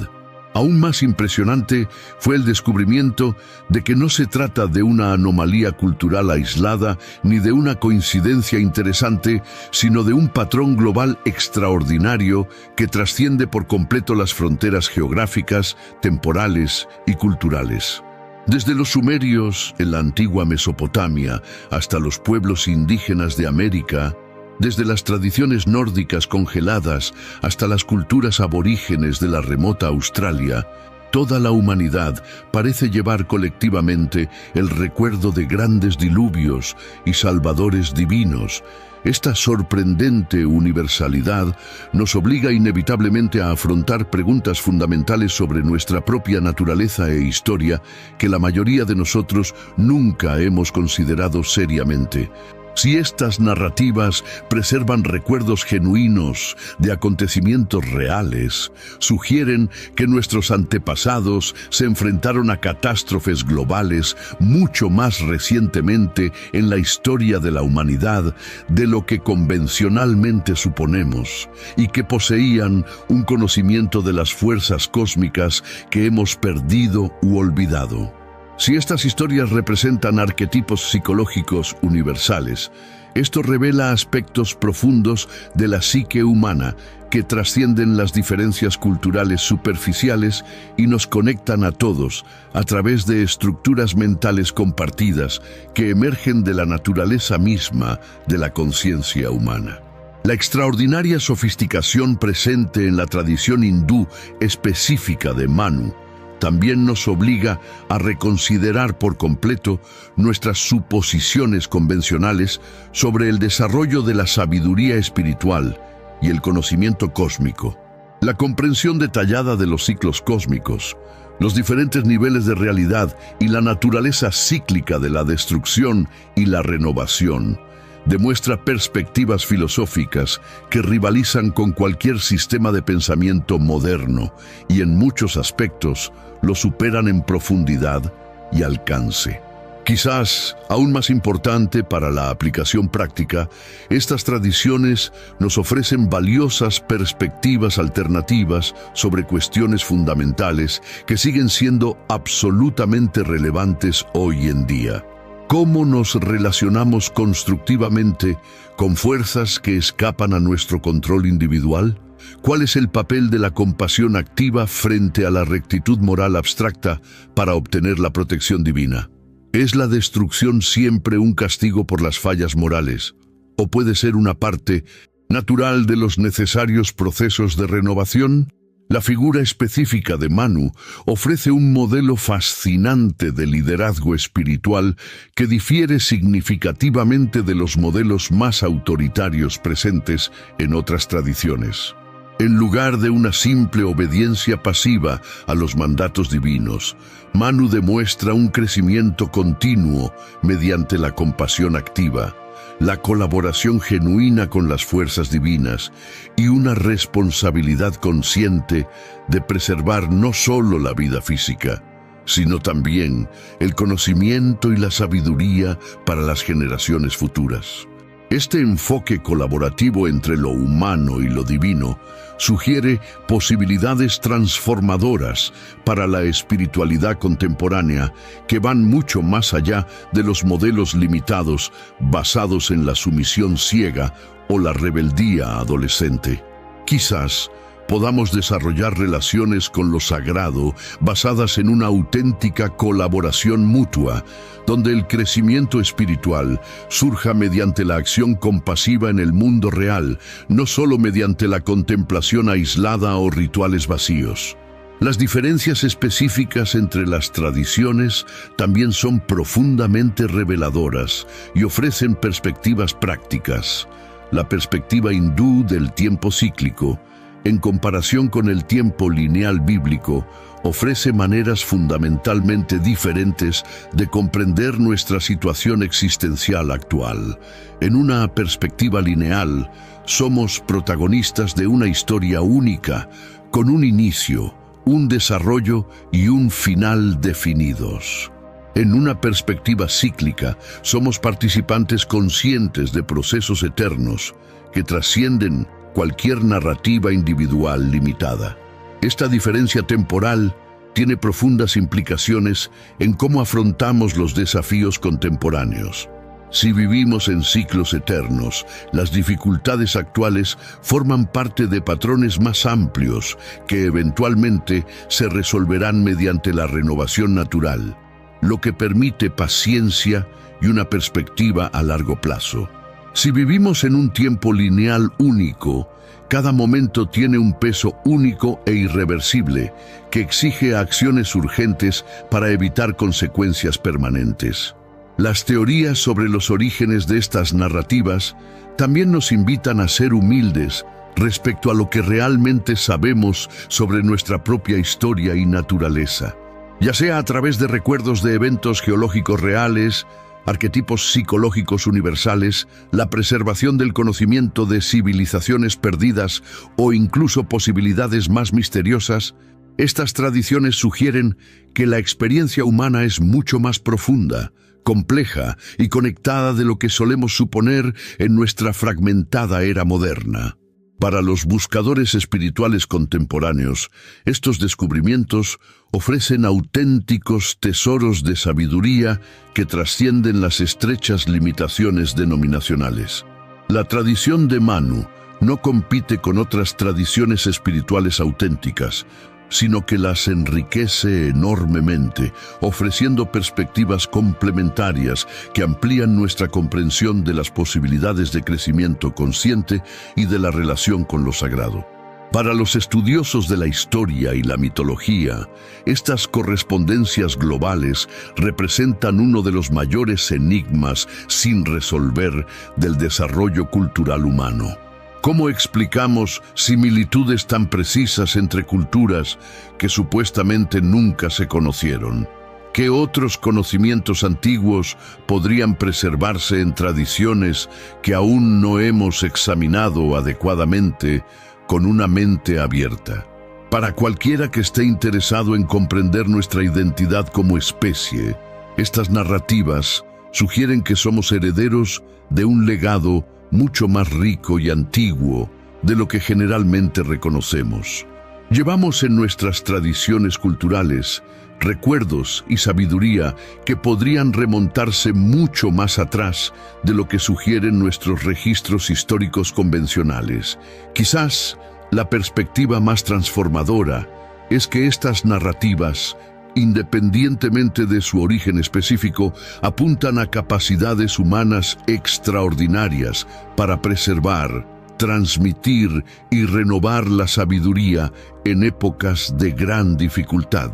Aún más impresionante fue el descubrimiento de que no se trata de una anomalía cultural aislada ni de una coincidencia interesante, sino de un patrón global extraordinario que trasciende por completo las fronteras geográficas, temporales y culturales. Desde los sumerios en la antigua Mesopotamia hasta los pueblos indígenas de América, desde las tradiciones nórdicas congeladas hasta las culturas aborígenes de la remota Australia, toda la humanidad parece llevar colectivamente el recuerdo de grandes diluvios y salvadores divinos. Esta sorprendente universalidad nos obliga inevitablemente a afrontar preguntas fundamentales sobre nuestra propia naturaleza e historia que la mayoría de nosotros nunca hemos considerado seriamente. Si estas narrativas preservan recuerdos genuinos de acontecimientos reales, sugieren que nuestros antepasados se enfrentaron a catástrofes globales mucho más recientemente en la historia de la humanidad de lo que convencionalmente suponemos, y que poseían un conocimiento de las fuerzas cósmicas que hemos perdido u olvidado. Si estas historias representan arquetipos psicológicos universales, esto revela aspectos profundos de la psique humana que trascienden las diferencias culturales superficiales y nos conectan a todos a través de estructuras mentales compartidas que emergen de la naturaleza misma de la conciencia humana. La extraordinaria sofisticación presente en la tradición hindú específica de Manu también nos obliga a reconsiderar por completo nuestras suposiciones convencionales sobre el desarrollo de la sabiduría espiritual y el conocimiento cósmico. La comprensión detallada de los ciclos cósmicos, los diferentes niveles de realidad y la naturaleza cíclica de la destrucción y la renovación demuestra perspectivas filosóficas que rivalizan con cualquier sistema de pensamiento moderno y en muchos aspectos lo superan en profundidad y alcance. Quizás, aún más importante para la aplicación práctica, estas tradiciones nos ofrecen valiosas perspectivas alternativas sobre cuestiones fundamentales que siguen siendo absolutamente relevantes hoy en día. ¿Cómo nos relacionamos constructivamente con fuerzas que escapan a nuestro control individual? ¿Cuál es el papel de la compasión activa frente a la rectitud moral abstracta para obtener la protección divina? ¿Es la destrucción siempre un castigo por las fallas morales? ¿O puede ser una parte natural de los necesarios procesos de renovación? La figura específica de Manu ofrece un modelo fascinante de liderazgo espiritual que difiere significativamente de los modelos más autoritarios presentes en otras tradiciones. En lugar de una simple obediencia pasiva a los mandatos divinos, Manu demuestra un crecimiento continuo mediante la compasión activa, la colaboración genuina con las fuerzas divinas y una responsabilidad consciente de preservar no solo la vida física, sino también el conocimiento y la sabiduría para las generaciones futuras. Este enfoque colaborativo entre lo humano y lo divino sugiere posibilidades transformadoras para la espiritualidad contemporánea que van mucho más allá de los modelos limitados basados en la sumisión ciega o la rebeldía adolescente. Quizás podamos desarrollar relaciones con lo sagrado basadas en una auténtica colaboración mutua, donde el crecimiento espiritual surja mediante la acción compasiva en el mundo real, no solo mediante la contemplación aislada o rituales vacíos. Las diferencias específicas entre las tradiciones también son profundamente reveladoras y ofrecen perspectivas prácticas. La perspectiva hindú del tiempo cíclico, en comparación con el tiempo lineal bíblico, ofrece maneras fundamentalmente diferentes de comprender nuestra situación existencial actual. En una perspectiva lineal, somos protagonistas de una historia única, con un inicio, un desarrollo y un final definidos. En una perspectiva cíclica, somos participantes conscientes de procesos eternos que trascienden cualquier narrativa individual limitada. Esta diferencia temporal tiene profundas implicaciones en cómo afrontamos los desafíos contemporáneos. Si vivimos en ciclos eternos, las dificultades actuales forman parte de patrones más amplios que eventualmente se resolverán mediante la renovación natural, lo que permite paciencia y una perspectiva a largo plazo. Si vivimos en un tiempo lineal único, cada momento tiene un peso único e irreversible que exige acciones urgentes para evitar consecuencias permanentes. Las teorías sobre los orígenes de estas narrativas también nos invitan a ser humildes respecto a lo que realmente sabemos sobre nuestra propia historia y naturaleza, ya sea a través de recuerdos de eventos geológicos reales, arquetipos psicológicos universales, la preservación del conocimiento de civilizaciones perdidas o incluso posibilidades más misteriosas, estas tradiciones sugieren que la experiencia humana es mucho más profunda, compleja y conectada de lo que solemos suponer en nuestra fragmentada era moderna. Para los buscadores espirituales contemporáneos, estos descubrimientos ofrecen auténticos tesoros de sabiduría que trascienden las estrechas limitaciones denominacionales. La tradición de Manu no compite con otras tradiciones espirituales auténticas, sino que las enriquece enormemente, ofreciendo perspectivas complementarias que amplían nuestra comprensión de las posibilidades de crecimiento consciente y de la relación con lo sagrado. Para los estudiosos de la historia y la mitología, estas correspondencias globales representan uno de los mayores enigmas sin resolver del desarrollo cultural humano. ¿Cómo explicamos similitudes tan precisas entre culturas que supuestamente nunca se conocieron? ¿Qué otros conocimientos antiguos podrían preservarse en tradiciones que aún no hemos examinado adecuadamente con una mente abierta? Para cualquiera que esté interesado en comprender nuestra identidad como especie, estas narrativas sugieren que somos herederos de un legado mucho más rico y antiguo de lo que generalmente reconocemos. Llevamos en nuestras tradiciones culturales recuerdos y sabiduría que podrían remontarse mucho más atrás de lo que sugieren nuestros registros históricos convencionales. Quizás la perspectiva más transformadora es que estas narrativas, independientemente de su origen específico, apuntan a capacidades humanas extraordinarias para preservar, transmitir y renovar la sabiduría en épocas de gran dificultad.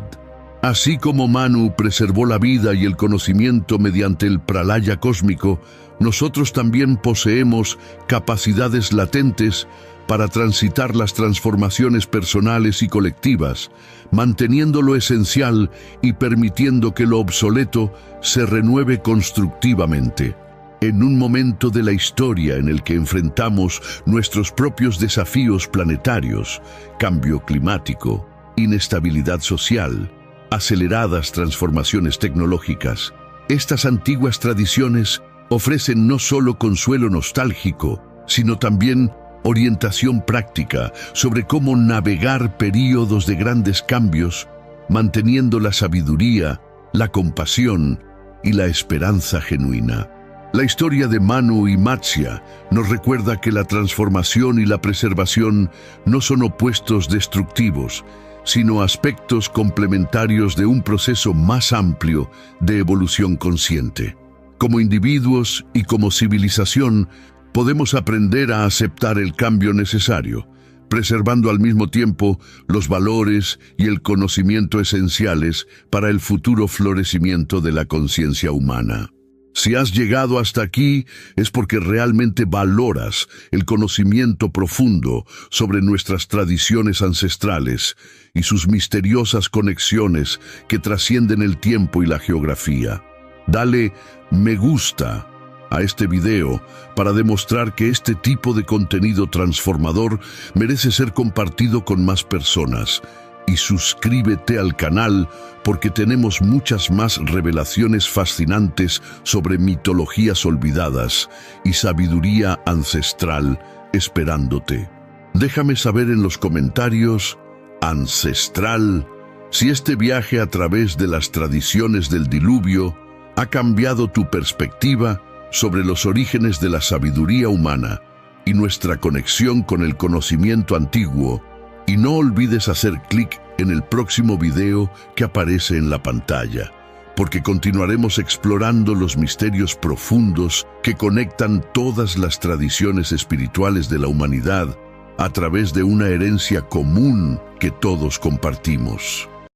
Así como Manu preservó la vida y el conocimiento mediante el pralaya cósmico, nosotros también poseemos capacidades latentes para transitar las transformaciones personales y colectivas, manteniendo lo esencial y permitiendo que lo obsoleto se renueve constructivamente. En un momento de la historia en el que enfrentamos nuestros propios desafíos planetarios, cambio climático, inestabilidad social, aceleradas transformaciones tecnológicas, estas antiguas tradiciones ofrecen no solo consuelo nostálgico, sino también orientación práctica sobre cómo navegar períodos de grandes cambios, manteniendo la sabiduría, la compasión y la esperanza genuina. La historia de Manu y Matsya nos recuerda que la transformación y la preservación no son opuestos destructivos, sino aspectos complementarios de un proceso más amplio de evolución consciente. Como individuos y como civilización, podemos aprender a aceptar el cambio necesario, preservando al mismo tiempo los valores y el conocimiento esenciales para el futuro florecimiento de la conciencia humana. Si has llegado hasta aquí, es porque realmente valoras el conocimiento profundo sobre nuestras tradiciones ancestrales y sus misteriosas conexiones que trascienden el tiempo y la geografía. Dale me gusta a este video para demostrar que este tipo de contenido transformador merece ser compartido con más personas. Y suscríbete al canal porque tenemos muchas más revelaciones fascinantes sobre mitologías olvidadas y sabiduría ancestral esperándote. Déjame saber en los comentarios, ancestral, si este viaje a través de las tradiciones del diluvio ha cambiado tu perspectiva sobre los orígenes de la sabiduría humana y nuestra conexión con el conocimiento antiguo. Y no olvides hacer clic en el próximo video que aparece en la pantalla, porque continuaremos explorando los misterios profundos que conectan todas las tradiciones espirituales de la humanidad a través de una herencia común que todos compartimos.